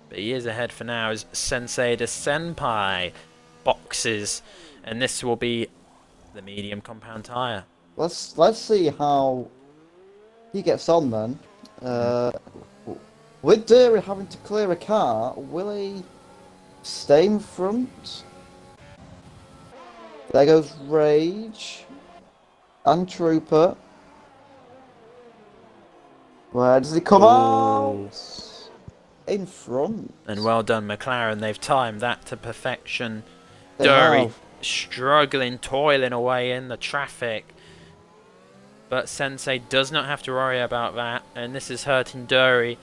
But he is ahead for now as Sensei de Senpai boxes, and this will be the medium compound tyre. Let's see how he gets on then. With Durrie having to clear a car, will he stay in front? There goes Rage and Trooper. Where does he come out? In front. And well done, McLaren. They've timed that to perfection. Durrie struggling, toiling away in the traffic. But Sensei does not have to worry about that. And this is hurting Durrie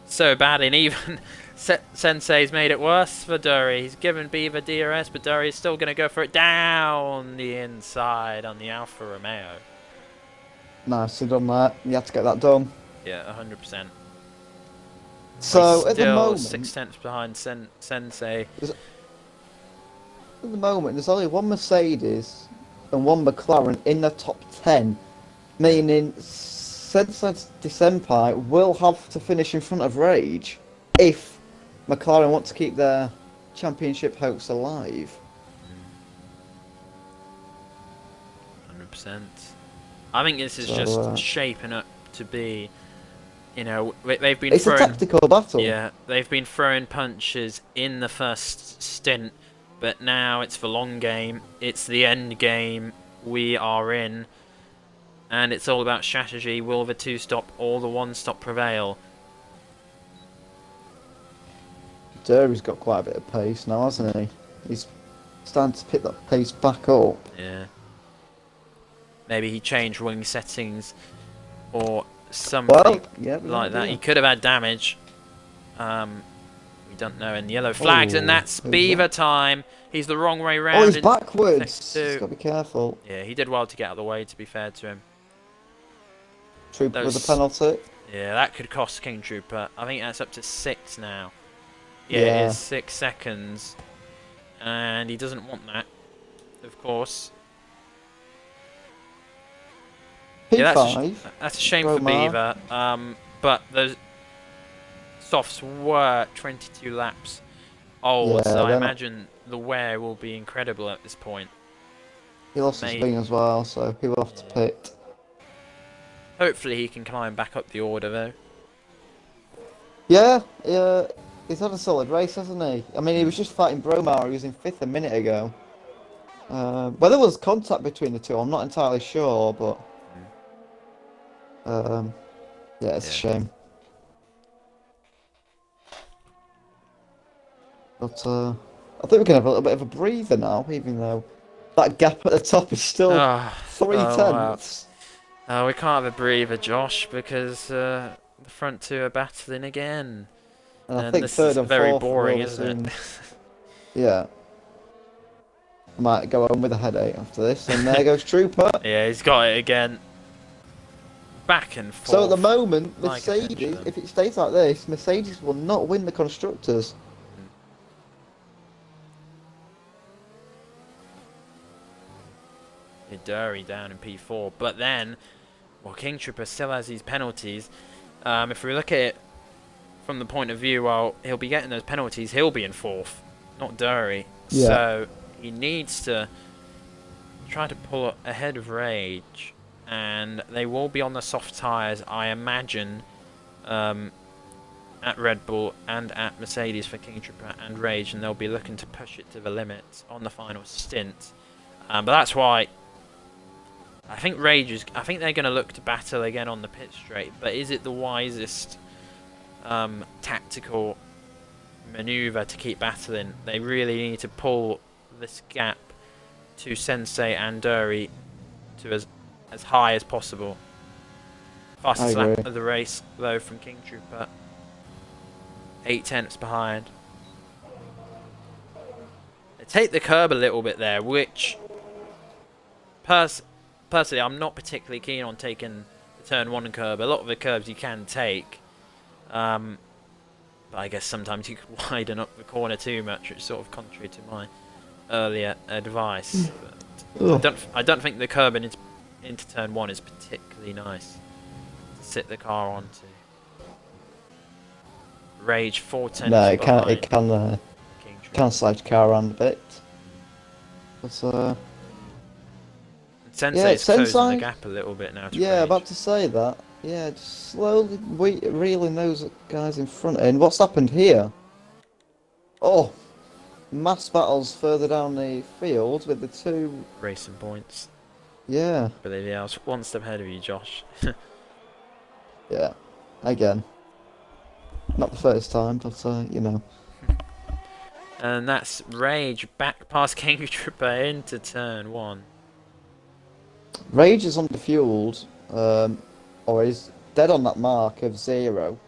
so badly. And even Sensei's made it worse for Durrie. He's given Beaver DRS, but Durrie is still going to go for it down the inside on the Alfa Romeo. Nicely done that. You had to get that done. Yeah, 100%. So at the still moment, 6 tenths behind Sensei. At the moment, there's only one Mercedes and one McLaren in the top 10, meaning Sensei de Senpai will have to finish in front of Rage if McLaren want to keep their championship hopes alive. 100%. I think this is just shaping up to be, you know, they've been It's a tactical battle. Yeah, they've been throwing punches in the first stint, but now it's the long game. It's the end game we are in, and it's all about strategy. Will the two-stop or the one-stop prevail? Durrie's got quite a bit of pace now, hasn't he? He's starting to pick that pace back up. Yeah. Maybe he changed wing settings or something like that. He could have had damage. We don't know. And yellow flags, and that's Beaver time. He's the wrong way round. Oh, he's backwards. He's got to be careful. Yeah, he did well to get out of the way, to be fair to him. Trooper with a penalty. Yeah, that could cost King Trooper. I think that's up to 6 now. Yeah, it is 6 seconds. And he doesn't want that, of course. P5. Yeah, that's a shame for Beaver. But those softs were 22 laps old, so I imagine the wear will be incredible at this point. He lost his wing as well, so he will have to pit. Hopefully he can climb back up the order, though. Yeah, he's had a solid race, hasn't he? I mean, he was just fighting Bromar, he was in 5th a minute ago. Well, there was contact between the two, I'm not entirely sure, but... yeah, it's a shame. But I think we can have a little bit of a breather now, even though that gap at the top is still 3 tenths. We can't have a breather, Josh, because the front two are battling again. And I think this third and very fourth boring, isn't it? Yeah. I might go home with a headache after this, and there goes Trooper. Yeah, he's got it again. Back and forth. So at the moment, Mercedes, if it stays like this, Mercedes will not win the Constructors. Durrie down in P4, but then, well, King Trooper still has these penalties. If we look at it from the point of view, well, he'll be getting those penalties, he'll be in 4th, not Durrie. Yeah. So he needs to try to pull ahead of Rage, and they will be on the soft tyres, I imagine, at Red Bull and at Mercedes for King Trooper and Rage, and they'll be looking to push it to the limit on the final stint. But that's why I think I think they're going to look to battle again on the pit straight, but is it the wisest tactical maneuver to keep battling? They really need to pull this gap to Sensei and Durrie to as high as possible. I Fastest agree. lap of the race, though, from King Trooper. 8 tenths behind. They take the curb a little bit there, which personally I'm not particularly keen on taking the turn 1 curb. A lot of the curbs you can take. But I guess sometimes you could widen up the corner too much, which is sort of contrary to my earlier advice. But I don't think the curb into turn 1 is particularly nice to sit the car onto. Rage 4 tenths No, behind. it can slide your car around a bit. But Sensei's yeah, closing the gap a little bit now to yeah, Rage. about to say that. Yeah, just slowly reeling those guys in front. And what's happened here? Oh, mass battles further down the field with the two. Racing points. Yeah, I believe I was 1 step ahead of you, Josh. yeah. Again, not the first time, but you know. And that's Rage back past King Trooper into turn 1. Rage is underfueled, or is dead on that mark of 0.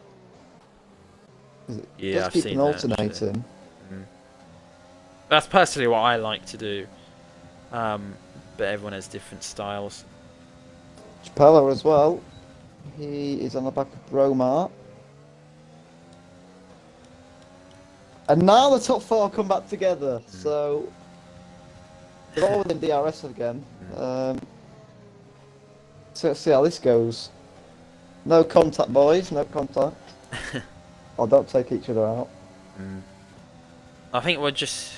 Yeah, Just I've keep seen alternating. that. That's personally what I like to do. But everyone has different styles. Chappella as well. He is on the back of Bromar. And now the top 4 come back together. So they're all within DRS again. So let's see how this goes. No contact, boys. No contact. Or don't take each other out. I think we're just...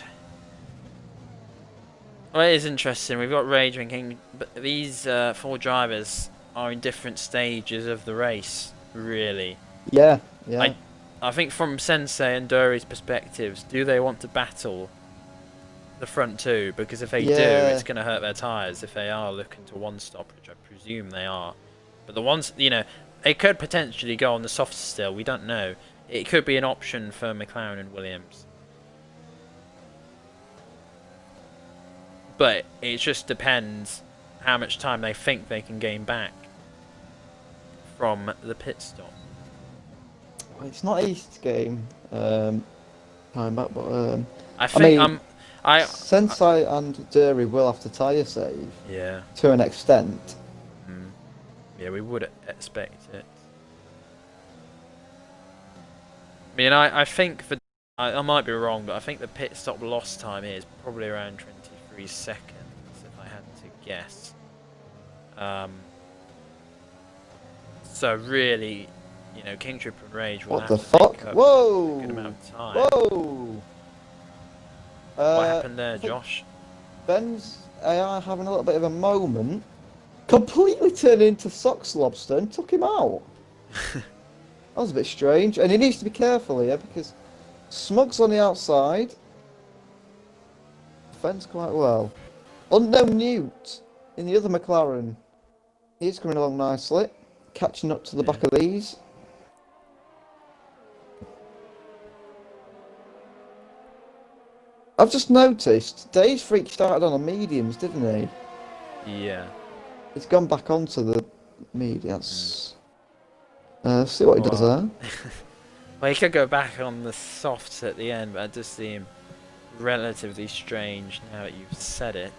Well, it is interesting. We've got Rage and King, but these 4 drivers are in different stages of the race, really. Yeah, yeah. I think from Sensei and Durrie's perspectives, do they want to battle the front 2? Because if they do, it's going to hurt their tyres if they are looking to 1-stop, which I presume they are. But the ones, you know, they could potentially go on the softer still. We don't know. It could be an option for McLaren and Williams. But it just depends how much time they think they can gain back from the pit stop. It's not easy to game time back, but Sensei and Durrie will have to tyre save. Yeah. To an extent. Yeah, we would expect it. I mean, I think I might be wrong, but I think the pit stop loss time here is probably around 23 seconds, if I had to guess. So really, you know, King Trooper and Rage will have to make up a good amount of time. Whoa! What happened there, Josh? Ben's AI having a little bit of a moment. Completely turned into Sox Lobster and took him out. That was a bit strange. And he needs to be careful here because Smug's on the outside. Defends quite well. Unknown Newt in the other McLaren. He's coming along nicely. Catching up to the back of these. I've just noticed Dave's Freak started on the mediums, didn't he? Yeah. He's gone back onto the mediums. See what he does there. Well, he could go back on the softs at the end, but it does seem relatively strange now that you've said it.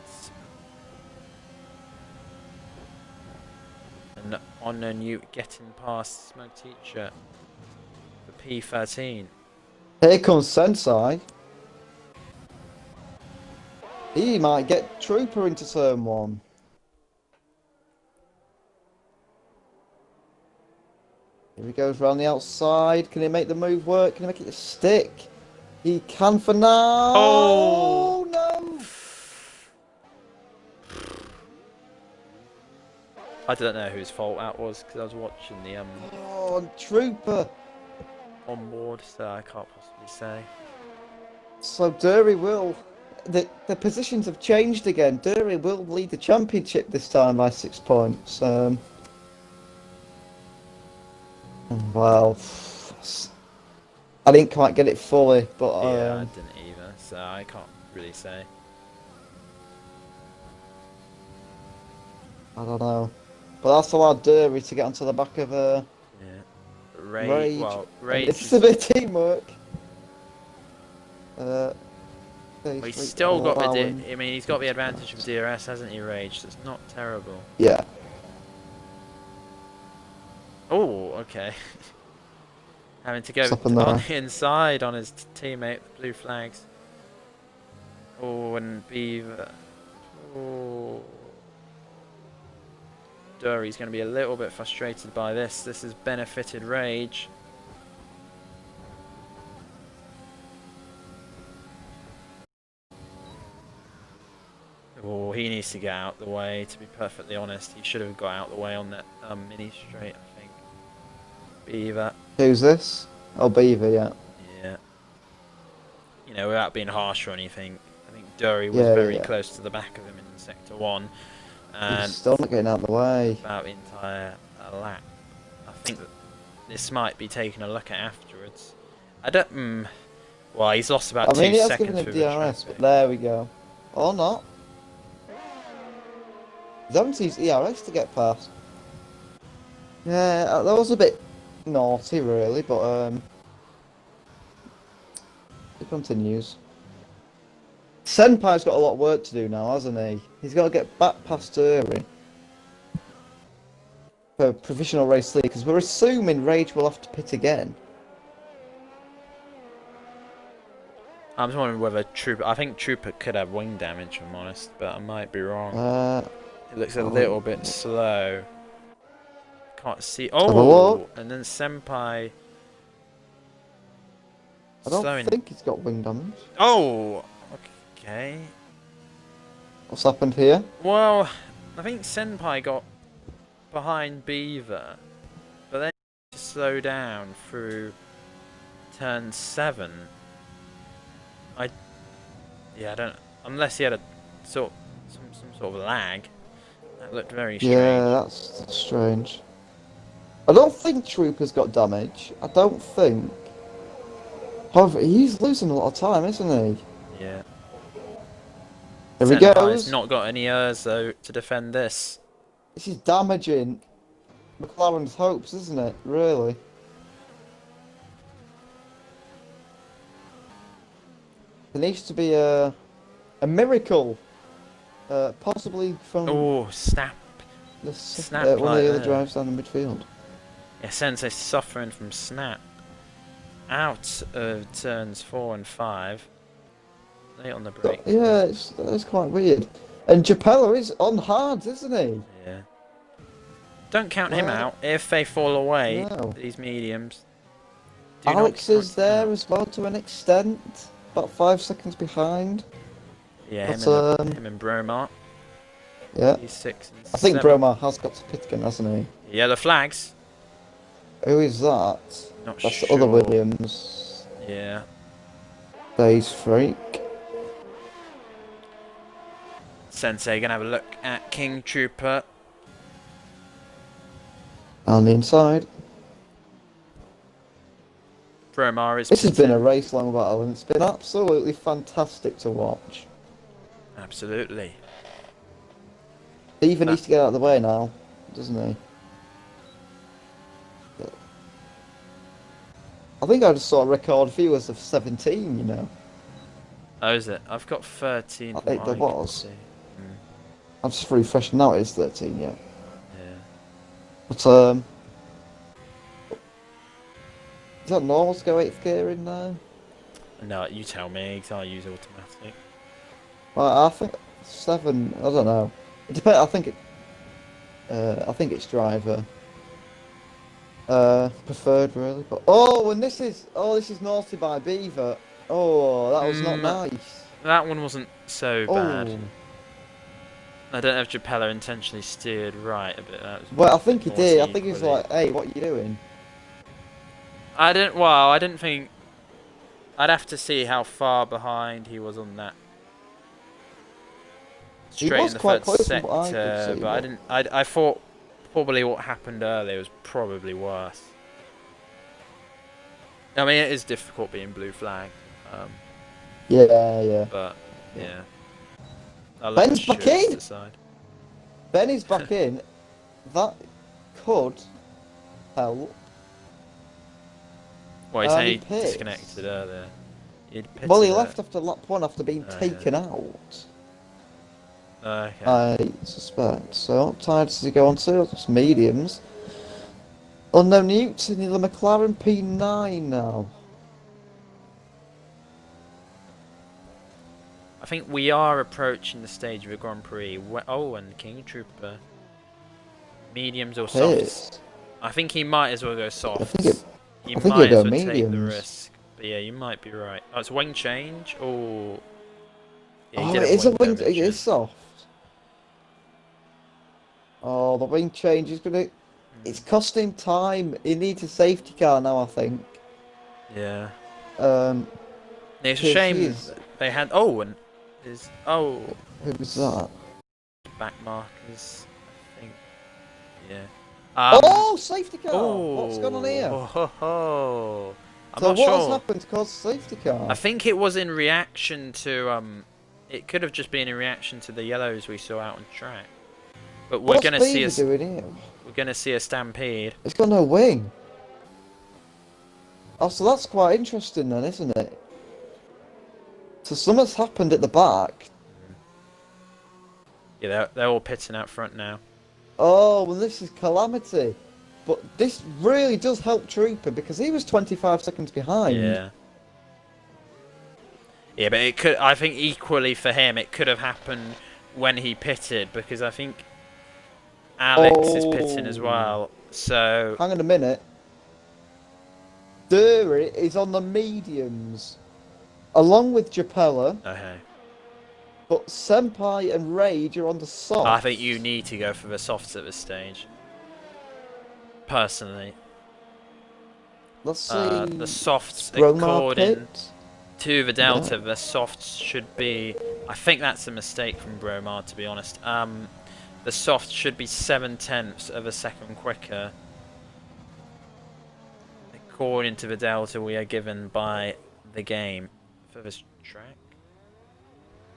And on a Newt getting past Smoke Teacher for P13. Here comes Sensei. He might get Trooper into turn 1. Here he goes round the outside. Can he make the move work? Can he make it stick? He can for now. Oh no! I don't know whose fault that was because I was watching the Oh, Trooper. on board, so I can't possibly say. So Durrie will. The positions have changed again. Durrie will lead the championship this time by 6 points. Well, I didn't quite get it fully, but Yeah, I didn't either, so I can't really say. I don't know. But that's allowed Durrie to get onto the back of Yeah. Rage. Well, And Rage this is a is. bit of teamwork. Uh, Well, he's Phase 3 still got allowing. I mean, he's got the advantage of DRS, hasn't he, Rage? That's not terrible. Yeah. Oh, okay. Having to go What's up in on there? the inside on his teammate, the blue flags. Oh, and Beaver. Oh. Durrie's going to be a little bit frustrated by this. This has benefited Rage. Oh, he needs to get out the way, to be perfectly honest. He should have got out the way on that mini straight, I think. Beaver. Who's this? Oh, Beaver, yeah. Yeah. You know, without being harsh or anything, I think Durrie was Yeah, very yeah. close to the back of him in Sector 1. He's And still not getting out of the way. about the entire lap. I think that this might be taken a look at afterwards. I don't... Well, he's lost about I mean, 2 he has given seconds him through the DRS, traffic. but there we go. Or not. He's having to use ERS to get past. Yeah, that was a bit naughty, really, but it continues. Senpai's got a lot of work to do now, hasn't he? He's got to get back past Durrie for provisional race lead, because we're assuming Rage will have to pit again. I'm just wondering whether Trooper... I think Trooper could have wing damage, if I'm honest, but I might be wrong. It looks a little bit slow. Can't see... Have a look. Oh! And then Senpai... I don't slowing... think he's got wing damage. Oh! Okay. What's happened here? Well, I think Senpai got behind Beaver, but then he slowed down through turn 7. Yeah, I don't... Unless he had a some sort of lag. That looked very strange. Yeah, that's strange. I don't think Trooper's got damage. I don't think. However, he's losing a lot of time, isn't he? Yeah. There he Senpai's goes. not got any ERs though to defend this. This is damaging McLaren's hopes, isn't it? Really? There needs to be a miracle, possibly from Oh, snap! the, Snap one of like the other that. drives down the midfield. Yeah, Sensei's suffering from snap. Out of turns 4 and 5. Late on the break. Yeah, it's quite weird. And Japella is on hards, isn't he? Yeah. Don't count him Well, out if they fall away. no. These mediums. Do Alex not is count there out. as well to an extent. About 5 seconds behind. Yeah, But, him and Bromar. Yeah. He's 6 and I think 7. Bromar has got to pit again, hasn't Yellow flags. he? Who is that? Not That's sure. the other Williams. Yeah. Days freak. Sensei gonna have a look at King Trooper. On the inside. Bromar is. This has been a pitting. race-long battle, and it's been absolutely fantastic to watch. Absolutely. He even needs to get out of the way now, doesn't he? I think I just saw a record viewers of 17, you know. Oh, is it? I've got 13. I think there can was. see. I'm just refreshing now, it is 13, yeah. Yeah. But, is that normal to go 8th gear in there? No, you tell me, 'cause I use automatic. Well, I think 7, I don't know. It depends, I think it's driver. Preferred really, but and this is naughty by Beaver. Oh, that was not nice. That one wasn't so bad. Oh, I don't know if Japella intentionally steered right a bit. That was well, I think he more did. I think he was equally. like, "Hey, what are you doing?" I didn't think. I'd have to see how far behind he was on that. He Straight was in the quite first close from what I could sector, see, but I didn't. I thought probably what happened earlier was probably worse. I mean, it is difficult being blue flag. Yeah. But yeah. I'll Ben's back in! Side. Ben is back in. that could help. Well, he's And saying he he pits. disconnected earlier. He'd Well, he pitted left after lap 1 after being oh, taken out. yeah. Okay. I suspect. So, what tires does he go on to? It's mediums. Unknown Newton in the McLaren P9 now. I think we are approaching the stage of a Grand Prix. Oh, and King Trooper. Mediums or softs? Pits. I think he might as well go I think it. softs. He I think he'll might as go well take the mediums. risk. But yeah, you might be right. Oh, it's a wing change? Oh, yeah, he Oh, did it a is a wing wing. It diversion. is soft. Oh, the wing change is gonna. It's costing time. He needs a safety car now, I think. Yeah. Um, It's a because shame they had. Oh, and there's. Oh, who was that? back markers. I think. Yeah. Oh, safety car! What's going on Oh, here? ho, ho, ho. I'm So not what has sure. happened to cause a safety I car? think it was in reaction to it could have just been in reaction to the yellows we saw out on track. But we're What's gonna see Beaver doing here? we're gonna see a stampede. It's got no wing. Oh, so that's quite interesting then, isn't it? So something's happened at the back. Yeah, they're all pitting out front now. Oh, well this is calamity. But this really does help Trooper because he was 25 seconds behind. Yeah. Yeah, but it could. I think equally for him, it could have happened when he pitted because I think Alex is pitting as Oh. well. So Hang on a minute. Durrie is on the mediums, along with Japella, okay. but Senpai and Rage are on the soft. I think you need to go for the softs at this stage. Personally, Let's see. the softs Bromar according pit. to the delta, the softs should be. I think that's a mistake from Bromar, to be honest. The softs should be 7/10 of a second quicker. According to the delta we are given by the game for this track.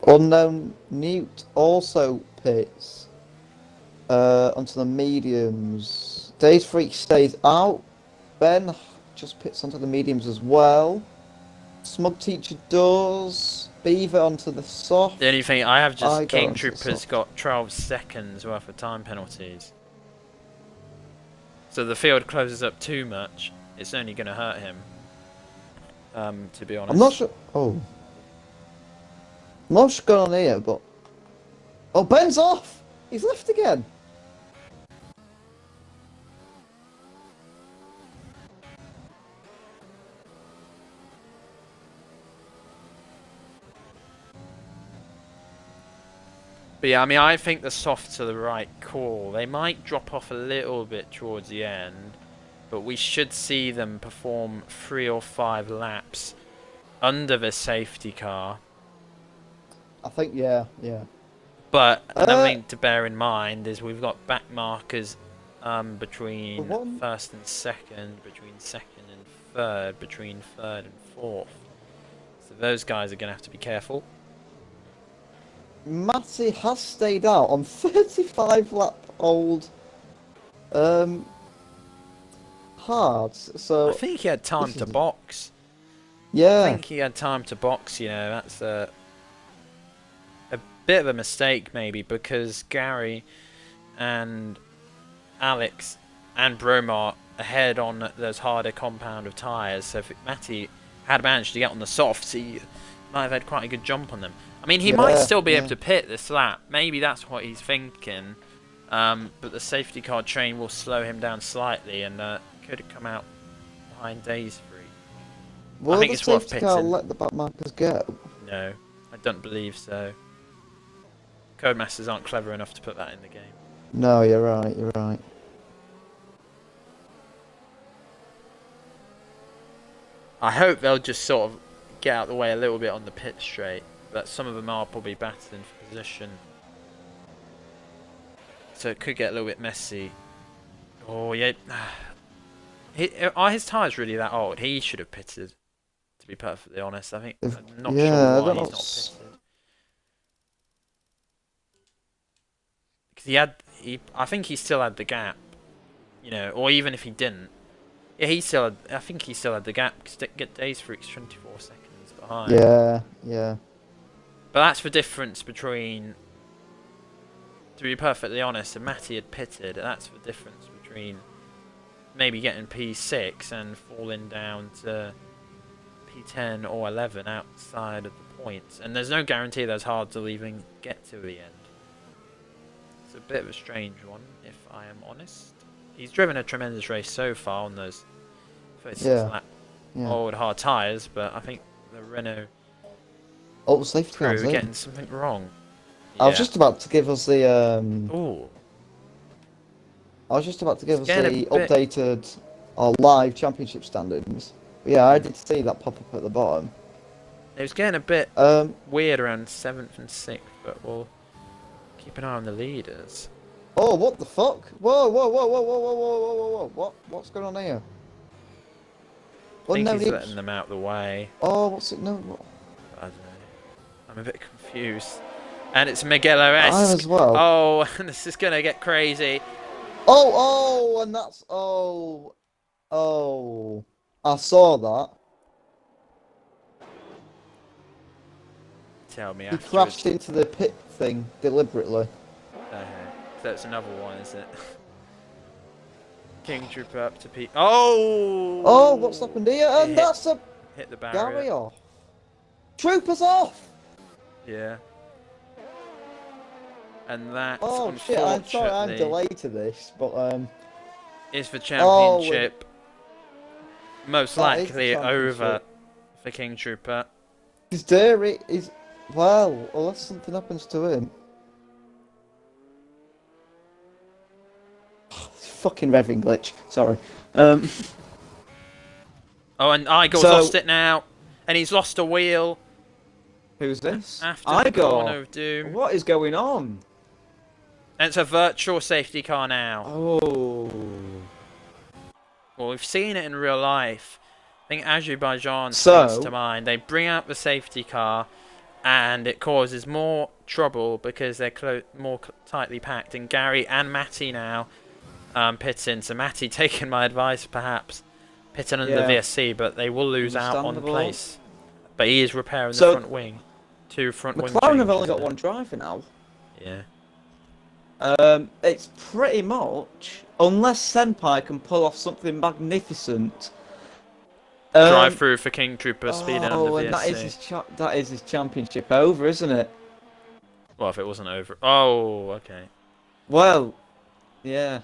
Unknown Newt also pits onto the mediums. Days Freak stays out. Ben just pits onto the mediums as well. Smug Teacher does. Beaver onto the soft. The only thing I have just I go King onto the Troopers soft. got 12 seconds worth of time penalties. So the field closes up too much. It's only going to hurt him. To be honest. I'm not sure. Oh. I'm not sure what's going on here, but. Oh, Ben's off! He's left again! But yeah, I mean, I think the softs are the right call. They might drop off a little bit towards the end, but we should see them perform 3 or 5 laps under the safety car. I think, yeah. But another thing to bear in mind is we've got back markers between first and second, between second and third, between third and fourth. So those guys are going to have to be careful. Matty has stayed out on 35 lap old hards, so I think he had time to box. yeah. I think he had time to box, you know, that's a bit of a mistake maybe because Gary and Alex and Bromar ahead on those harder compound of tyres, so if Matty had managed to get on the softs, he might have had quite a good jump on them. I mean, he might still be able to pit this lap. Maybe that's what he's thinking. But the safety car train will slow him down slightly and could come out behind Days Free. Will I think the it's worth safety car pitting. let the back markers go? No, I don't believe so. Codemasters aren't clever enough to put that in the game. No, you're right. I hope they'll just sort of get out of the way a little bit on the pit straight. But some of them are probably battling for position. So it could get a little bit messy. Oh, yeah. Are his tyres really that old? He should have pitted, to be perfectly honest. I think, I'm not sure why he's not pitted. Because I think he still had the gap, you know, or even if he didn't, yeah, he still had, I think he still had the gap because Days Freak's 24 seconds behind. Yeah, yeah. But that's the difference between, to be perfectly honest, if Matty had pitted, that's the difference between maybe getting P6 and falling down to P10 or 11 outside of the points. And there's no guarantee those hards will even get to the end. It's a bit of a strange one, if I am honest. He's driven a tremendous race so far on those 36 lap old hard tyres, but I think the Renault safety crew cars are getting something wrong. I was just about to give us the Ooh. I was just about to give us getting the updated or live championship standings. But yeah, I did see that pop up at the bottom. It was getting a bit weird around 7th and 6th, but we'll keep an eye on the leaders. Oh, what the fuck? Whoa, whoa, whoa, whoa, whoa, whoa, whoa, whoa, whoa, what's going on here? I think he's letting them out of the way. Oh, what's it? No, what? I don't know. I'm a bit confused. And it's Miguel-esque. I as well. Oh, this is gonna get crazy. Oh, and that's I saw that. Tell me He afterwards. crashed into the pit thing deliberately. Okay. That's another one, is it? King Trooper up to P. Oh! Oh, what's happened here? And that's a hit the barrier. Gary off. Troopers off. Yeah. And that, oh shit! I'm sorry, I'm delayed to this, but is the championship most likely over championship. for King Trooper. His Durrie is well, unless something happens to him. Fucking revving glitch. Sorry. Oh, and Igor's lost it now, and he's lost a wheel. Who's this? After the corner of doom. What is going on? And it's a virtual safety car now. Oh. Well, we've seen it in real life. I think Azerbaijan comes to mind. They bring out the safety car, and it causes more trouble because they're more tightly packed. And Gary and Matty now pitting. So Matty taking my advice, perhaps pitting under the VSC, but they will lose out on place. But he is repairing the front wing. Two front wing. McLaren have only got one driver now. Yeah. It's pretty much, unless Senpai can pull off something magnificent. Drive through for King Trooper, speeding under VSC. And that is his championship over, isn't it? Well, if it wasn't over. Oh, okay. Well, yeah.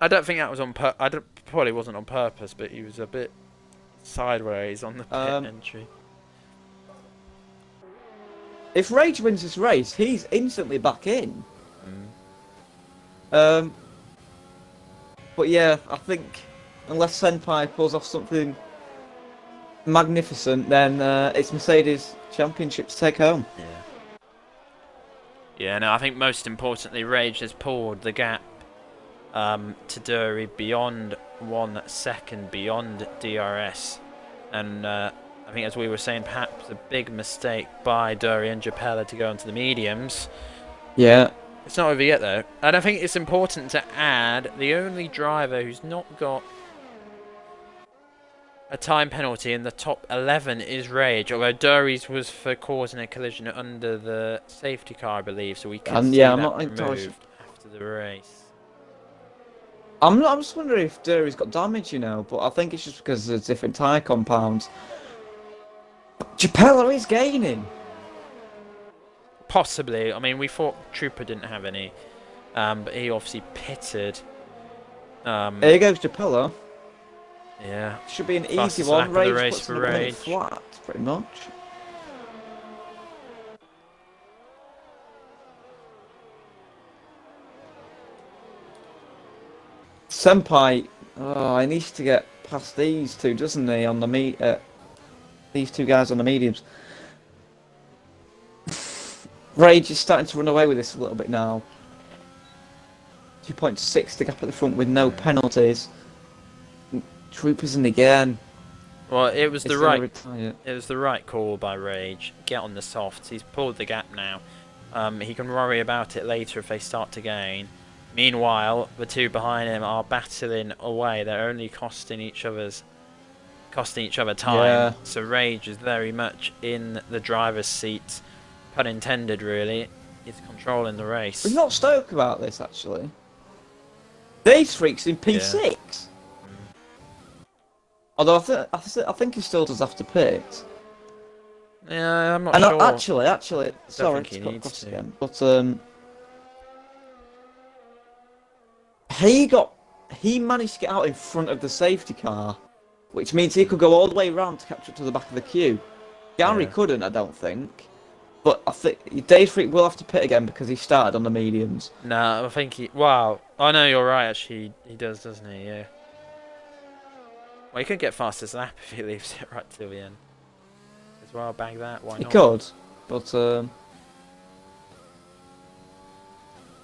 I don't think that was on probably wasn't on purpose, but he was a bit sideways on the pit entry. If Rage wins this race, he's instantly back in. But yeah, I think unless Senpai pulls off something magnificent, then it's Mercedes championship to take home. Yeah. Yeah, no, I think most importantly, Rage has pulled the gap to Durrie beyond 1 second beyond DRS. And I think, as we were saying, perhaps a big mistake by Durrie and Japella to go into the mediums. Yeah. It's not over yet, though. And I think it's important to add, the only driver who's not got a time penalty in the top 11 is Rage, although Durrie's was for causing a collision under the safety car, I believe, so we can see that removed after the race. I'm just wondering if Durrie's got damage, you know, but I think it's just because there's different tyre compounds. Japella is gaining. Possibly. I mean, we thought Trooper didn't have any, but he obviously pitted. Here goes Japella. Yeah. Should be an Fastest easy one. lap of the Rage race puts for him Rage. flat, pretty much. Senpai, he needs to get past these two, doesn't he? On the these two guys on the mediums. Rage is starting to run away with this a little bit now. 2.6 to gap at the front with no penalties. Troopers in again. Well, it was the right call by Rage. Get on the softs. He's pulled the gap now. He can worry about it later if they start to gain. Meanwhile, the two behind him are battling away. They're only costing each other time. Yeah. So Rage is very much in the driver's seat, pun intended. Really, he's controlling the race. We've not spoke about this actually. These freaks in P6. Although I think he still does have to pit. Yeah, I'm not And sure. Actually, sorry think he to cut needs across to. again, but he managed to get out in front of the safety car, which means he could go all the way around to catch up to the back of the queue. Gary Yeah. couldn't, I don't think. But I think Dave Freak will have to pit again because he started on the mediums. No, I think he. Wow. I know you're right. Actually, he does, doesn't he? Yeah. Well, he could get fastest lap if he leaves it right till the end. As well, bag that. Why He not? could, but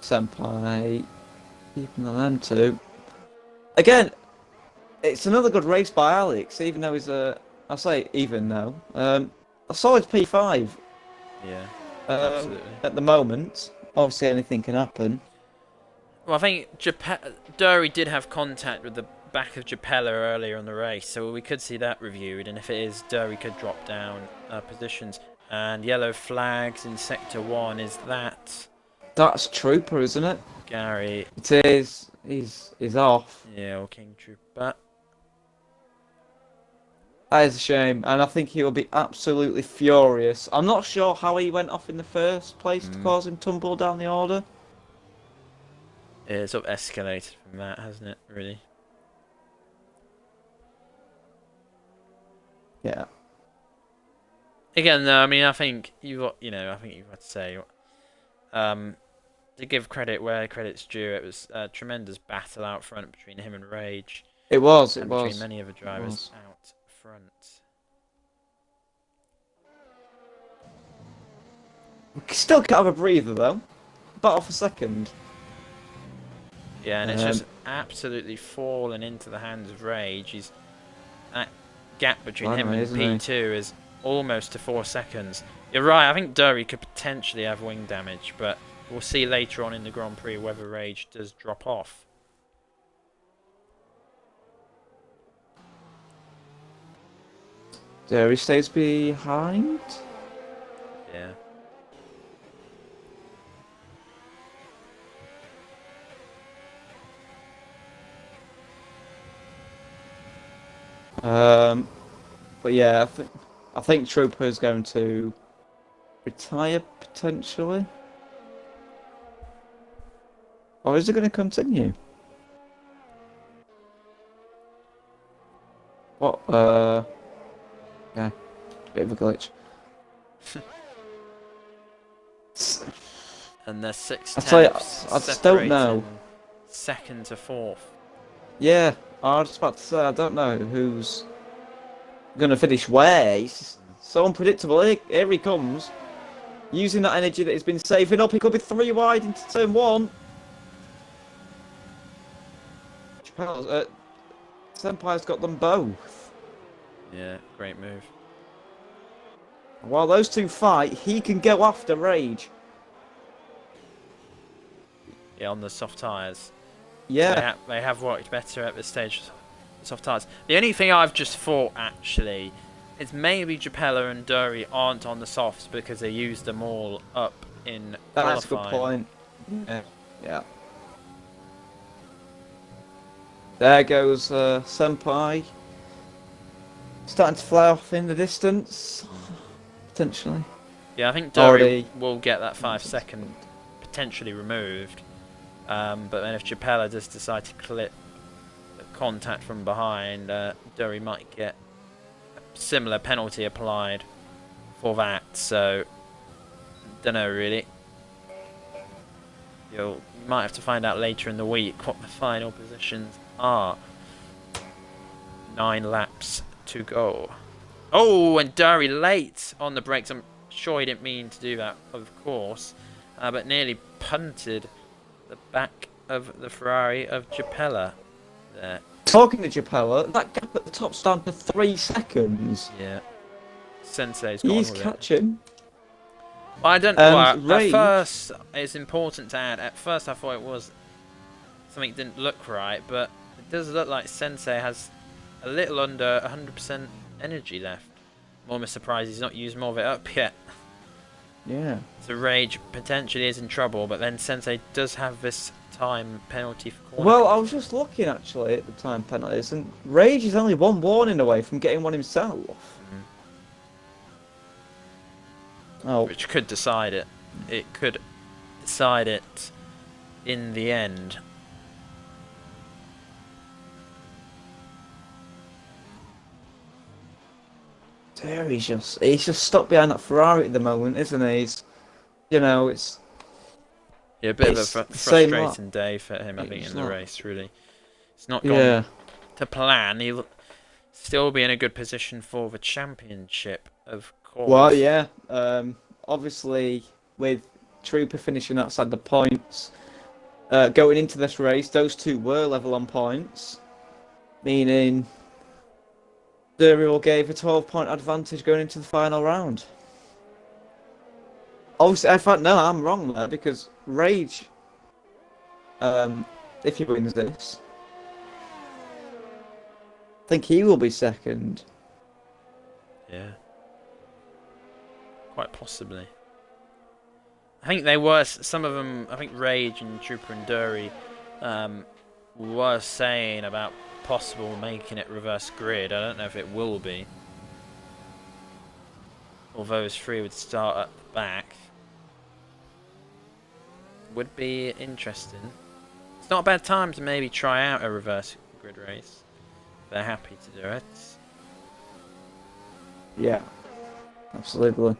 Senpai keeping on them two. Again, it's another good race by Alex, even though he's I say even though a solid P5. Yeah. Absolutely. At the moment, obviously anything can happen. Well, I think Durrie did have contact with the back of Japella earlier in the race, so we could see that reviewed. And if it is, Durrie could drop down positions. And yellow flags in Sector 1, is that That's Trooper, isn't it? Gary? It is. He's off. Yeah, or King Trooper. That is a shame, and I think he will be absolutely furious. I'm not sure how he went off in the first place to cause him tumble down the order. It's sort of escalated from that, hasn't it? Really. Yeah. Again, though, I mean, I think you've got to say, to give credit where credit's due, it was a tremendous battle out front between him and Rage. It was. And between many other drivers out front. We still can't have a breather though. Battle for second. Yeah, and it's just absolutely fallen into the hands of Rage. That gap between him and P2 is almost to 4 seconds. You're right, I think Durrie could potentially have wing damage, but we'll see later on in the Grand Prix whether Rage does drop off. Durrie stays behind. Yeah. But yeah, I think Trooper is going to retire potentially, or is it going to continue? What? Yeah, bit of a glitch. And there's 6 I tenths just don't know. Second to fourth. Yeah, I was about to say I don't know who's gonna finish where. It's so unpredictable. Here he comes, using that energy that he's been saving up. He could be 3 wide into turn 1. Senpai's got them both. Yeah, great move. While those two fight, he can go after Rage. Yeah, on the soft tyres. Yeah. They have worked better at this stage, soft tyres. The only thing I've just thought, actually, is maybe Japella and Durrie aren't on the softs because they used them all up in That's qualifying. a good point. Yeah. Yeah. There goes Senpai. Starting to fly off in the distance. Potentially. Yeah, I think Durrie will get that 5 second potentially removed. But then if Japella does decide to clip contact from behind, Durrie might get a similar penalty applied for that. So, don't know really. You might have to find out later in the week what the final positions are. 9 laps to go. Oh, and Durrie late on the brakes. I'm sure he didn't mean to do that, of course, but nearly punted the back of the Ferrari of Japella there. Talking to Japella, that gap at the top's down to 3 seconds. Yeah. Sensei's gone He's with catching. Well, I don't know. At first, it's important to add, at first I thought it was something didn't look right, but it does look like Sensei has a little under 100% energy left. I'm almost surprised he's not used more of it up yet. Yeah. So Rage potentially is in trouble, but then Sensei does have this time penalty for corner Well, I control. was just looking actually at the time penalties, and Rage is only one warning away from getting one himself. Mhm. Oh, Which could decide it. It could decide it in the end. there he's just stuck behind that Ferrari at the moment, isn't he? It's Yeah, a bit of a it's the same lot. frustrating day for him, I think, It's in the not. race, really. It's not gone Yeah. to plan. He'll still be in a good position for the championship, of Well, course. yeah. Obviously, with Trooper finishing outside the points, going into this race, those two were level on points, meaning Durrie gave a 12-point advantage going into the final round. Obviously, I thought, no, I'm wrong there because Rage, if he wins this, I think he will be second. Yeah. Quite possibly. I think they were, some of them, I think Rage and Trooper and Durrie were saying about possible making it reverse grid. I don't know if it will be. Although those three would start at the back. Would be interesting. It's not a bad time to maybe try out a reverse grid race. If they're happy to do it. Yeah, absolutely.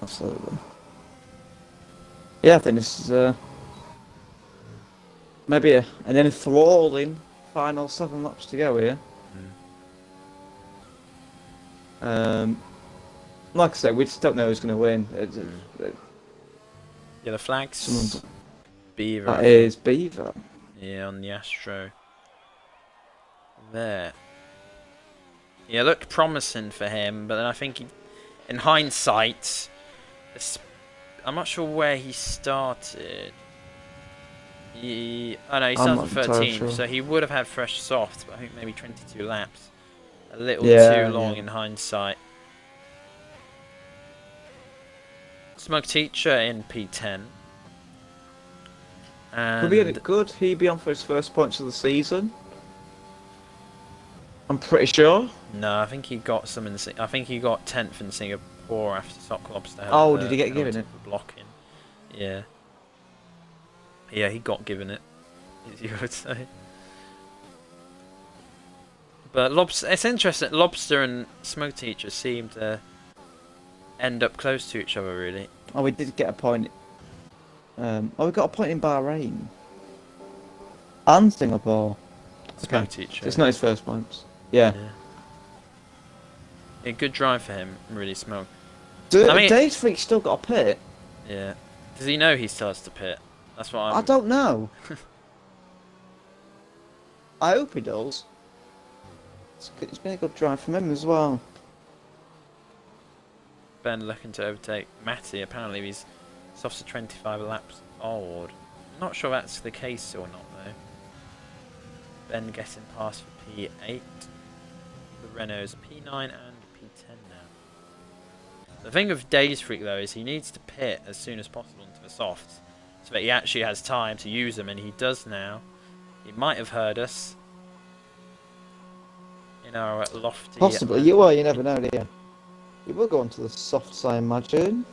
Absolutely. Yeah, I think this is maybe an enthralling final 7 laps to go here. Like I said, we just don't know who's going to win. Yeah, the flag's Someone's- Beaver. That is Beaver. Yeah, on the Astro. There. Yeah, looked promising for him, but then I think in hindsight, I'm not sure where he started. Oh no, he I'm started not entirely 13th, sure. so he would have had fresh soft, but I think maybe 22 laps. A little Yeah, too long yeah. in hindsight. Smug Teacher in P10. Could he be on for his first points of the season? I'm pretty sure. No, I think he got some in. I think he got 10th in Singapore after Sock Lobster had Oh, the did he get penalty given it? for blocking. Yeah. Yeah, he got given it, as you would say. But it's interesting. Lobster and Smoke Teacher seem to end up close to each other, really. Oh, we did get a point. We got a point in Bahrain and Singapore. Smoke Okay, Teacher. it's not his first points. Yeah. A good drive for him, really. Smoke. Dave's Freak still got a pit. Yeah. Does he know he still has to pit? That's what I don't know. I hope he does. It's been a good drive from him as well. Ben looking to overtake Matty. Apparently he's soft to 25 laps old. I'm not sure that's the case or not though. Ben getting past for P8. The Renault's P9 and P10 now. The thing with Days Freak though is he needs to pit as soon as possible into the softs so that he actually has time to use them, and he does now. He might have heard us in our lofty... Possibly. You never know, do you? He will go on to the softs, I imagine.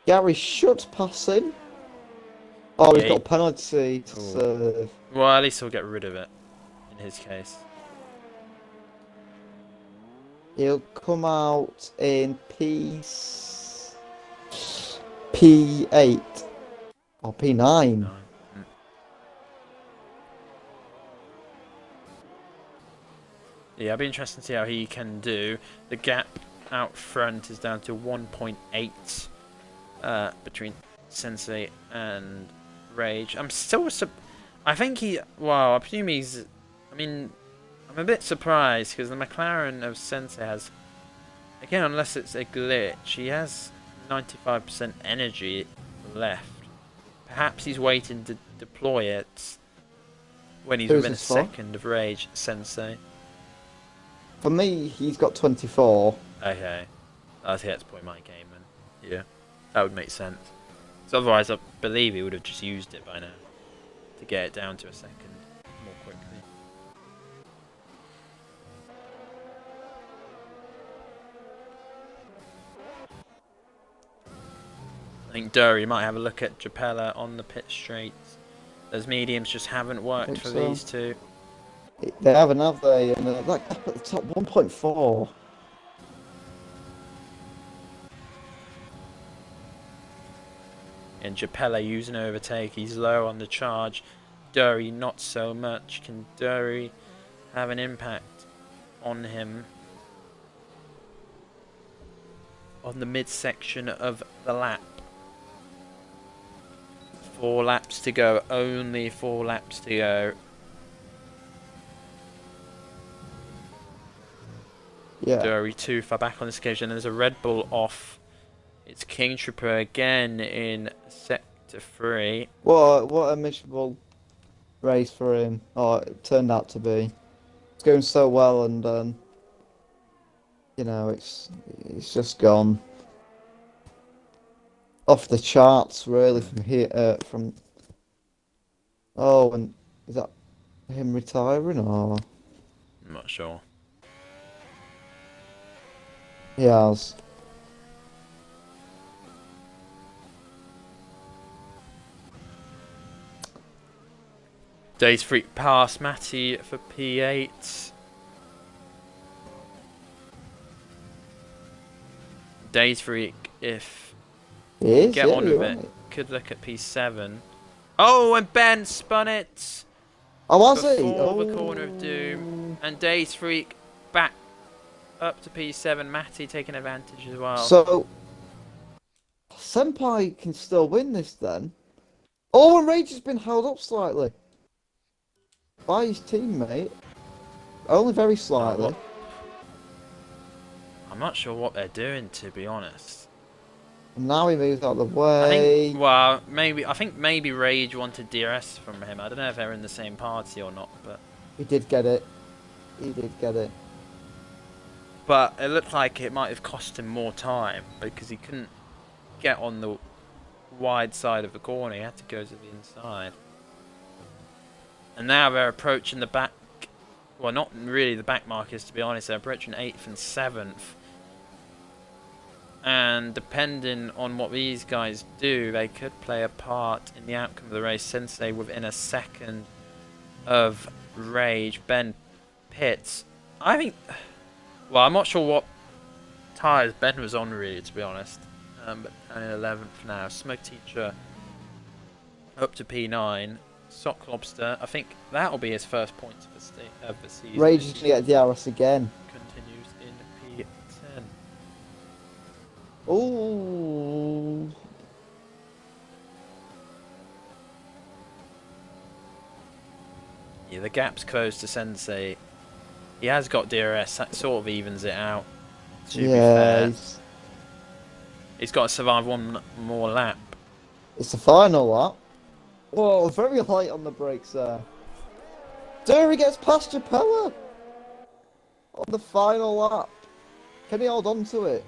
Gary should pass him. Oh, he's got a penalty to serve. Well, at least he'll get rid of it, in his case. He'll come out in P8 or P9. No. Yeah, it'll be interesting to see how he can do. The gap out front is down to 1.8 between Sensei and Rage. I'm still... I think he... Well, I presume he's... I mean, I'm a bit surprised because the McLaren of Sensei has... Again, unless it's a glitch, he has 95% energy left. Perhaps he's waiting to deploy it when he's Who's within a this for? second of Rage Sensei. For me, he's got 24. Okay. I think that's probably my game then. Yeah. That would make sense. So otherwise, I believe he would have just used it by now to get it down to a second more quickly. I think Durrie might have a look at Japella on the pit straights. Those mediums just haven't worked for these two. They haven't, have they? And that gap at the top, 1.4. And Japella using overtake, he's low on the charge. Durrie not so much. Can Durrie have an impact on him on the midsection of the lap? 4 laps to go, only 4 laps to go. Yeah. Durrie too far back on this occasion. There's a Red Bull off. It's King Trooper again in Sector 3. What a miserable race for him. Oh, it turned out to be. It's going so well, and you know, it's just gone off the charts really from here. Oh, and is that him retiring or? I'm not sure. He has. Days Freak past Matty for P8. Days Freak, if He is, get yeah, on with you're it, right. could look at P7. Oh, and Ben spun it Oh, was he? before the corner of doom. And Days Freak back up to P7. Matty taking advantage as well. So, Senpai can still win this then. Oh, and Rage has been held up slightly by his teammate. Only very slightly. I'm not sure what they're doing, to be honest. And now he moves out of the I way. think, well, maybe Rage wanted DRS from him. I don't know if they're in the same party or not, but He did get it. He did get it. But it looked like it might have cost him more time because he couldn't get on the wide side of the corner. He had to go to the inside. And now they're approaching the back. Well, not really the back markers, to be honest. They're approaching 8th and 7th. And depending on what these guys do, they could play a part in the outcome of the race. Sensei within a second of Rage. Ben pits. I think... Well, I'm not sure what tyres Ben was on, really, to be honest. But only 11th now. Smoke Teacher up to P9. Sock Lobster, I think that'll be his first points of the season. Rage is going to get DRS again. Continues in P10. Oh. Yeah, the gap's close to Sensei. He has got DRS, that sort of evens it out. To be fair. He's got to survive one more lap. It's the final lap. Whoa, very light on the brakes there. Durrie gets past Japella on the final lap. Can he hold on to it?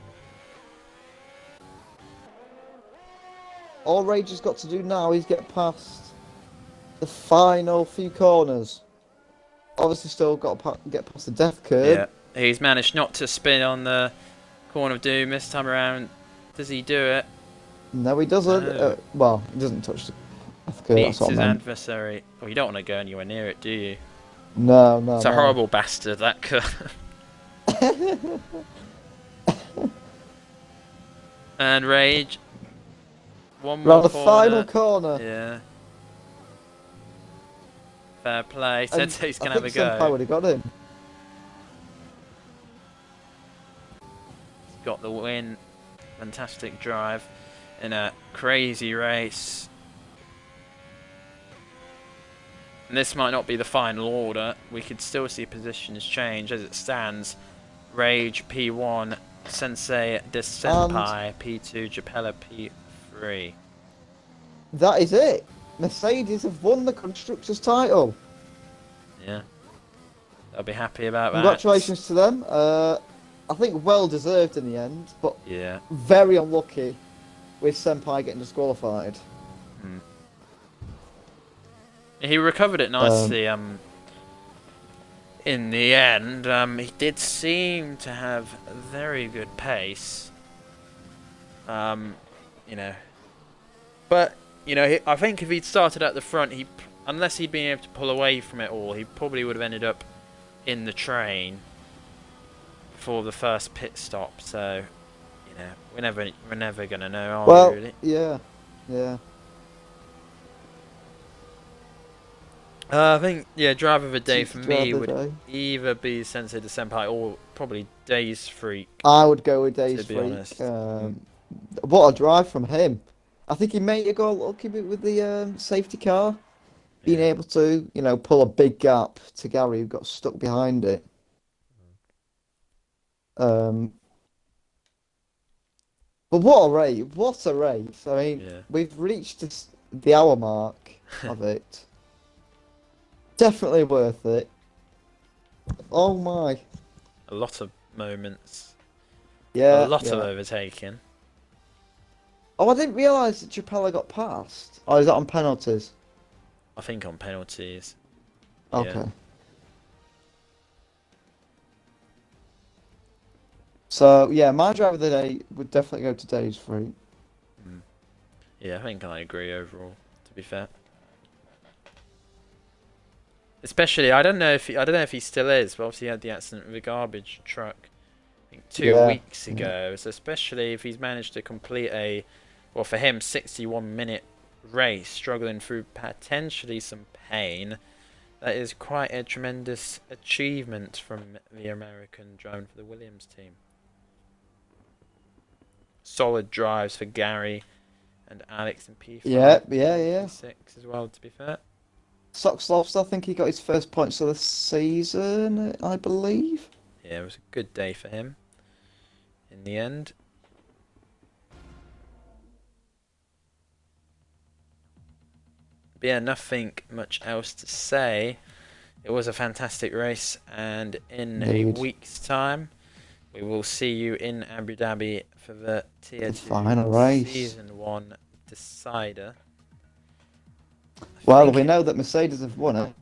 All Rage has got to do now is get past the final few corners. Obviously still got to get past the death curve. Yeah, he's managed not to spin on the corner of doom this time around. Does he do it? No, he doesn't. No. Well, he doesn't touch the death curve. Beats That's what I his meant. adversary. Well, you don't want to go anywhere near it, do you? No. It's a horrible bastard, that curve. And Rage. One more Round the corner. final corner. Yeah. Fair play. Sensei's going to have a Senpai go. would have got him. He's got the win. Fantastic drive in a crazy race. And this might not be the final order. We could still see positions change as it stands. Rage P1, Sensei de Senpai P2, Japella P3. That is it. Mercedes have won the constructors' title. Yeah, I'll be happy about that. Congratulations to them. I think well deserved in the end, but Yeah. very unlucky with Senpai getting disqualified. Hmm. He recovered it Um, nicely. In the end, he did seem to have a very good pace. You know, but you know, I think if he'd started at the front, unless he'd been able to pull away from it all, he probably would have ended up in the train for the first pit stop. So, you know, we're never gonna know, are we? well, Really? yeah, yeah. I think yeah, driver of the day for me Driver of would the day. either be Sensei the Senpai or probably Days Freak. I would go with Days To be Freak. honest. What a drive from him. I think he may have got lucky with the safety car, being Yeah. able to, pull a big gap to Gary who got stuck behind it. Um, but what a race! What a race! I mean, Yeah. we've reached the hour mark of it. Definitely worth it. Oh my. A lot of moments. A Yeah, lot of yeah. overtaking. Oh, I didn't realise that Chapella got passed. Oh, is that on penalties? I think on penalties. Yeah. Okay. So, yeah, my driver of the day would definitely go to Days Freak. Mm. Yeah, I think I agree overall, to be fair. Especially, I don't know if he still is, but obviously he had the accident with a garbage truck, I think 2 weeks Yeah. ago. So especially if he's managed to complete well for him, 61-minute race, struggling through potentially some pain, that is quite a tremendous achievement from the American driving for the Williams team. Solid drives for Gary and Alex in P5, Yeah, yeah. P6 as well, to be fair. Soxloff's, I think he got his first points of the season, I believe. Yeah, it was a good day for him in the end. But yeah, nothing much else to say. It was a fantastic race, and in a Indeed. week's time, we will see you in Abu Dhabi for the Tier The 2 final race. Season 1 decider. Well, we know that Mercedes have won it.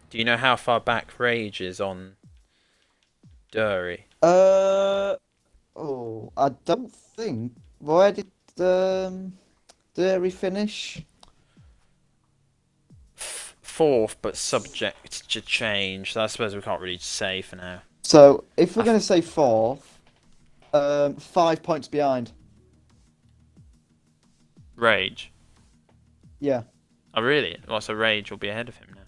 Do you know how far back Rage is on Durrie? I don't think. Where did Durrie finish? Fourth, but subject to change. So I suppose we can't really say for now. So, if we're going to say fourth, 5 points behind. Rage. Yeah. Oh, really? Well, so Rage will be ahead of him now.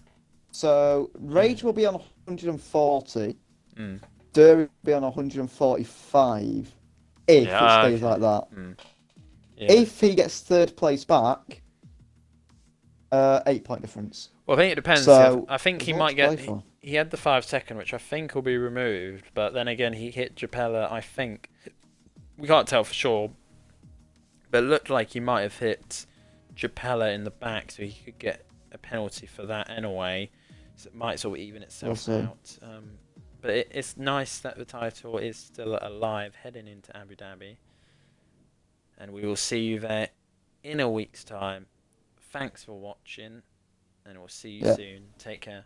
So, Rage will be on 140. Mm. Durrie will be on 145. If it stays like that. Mm. Yeah. If he gets third place back, 8 point difference. Well, I think it depends. So, I think he there's a lot might to play get. for. He had the 5 second, which I think will be removed. But then again, he hit Japella. I think we can't tell for sure, but it looked like he might have hit Japella in the back, so he could get a penalty for that anyway. So it might sort of even itself out. But it's nice that the title is still alive heading into Abu Dhabi, and we will see you there in a week's time. Thanks for watching, and we'll see you soon. Take care.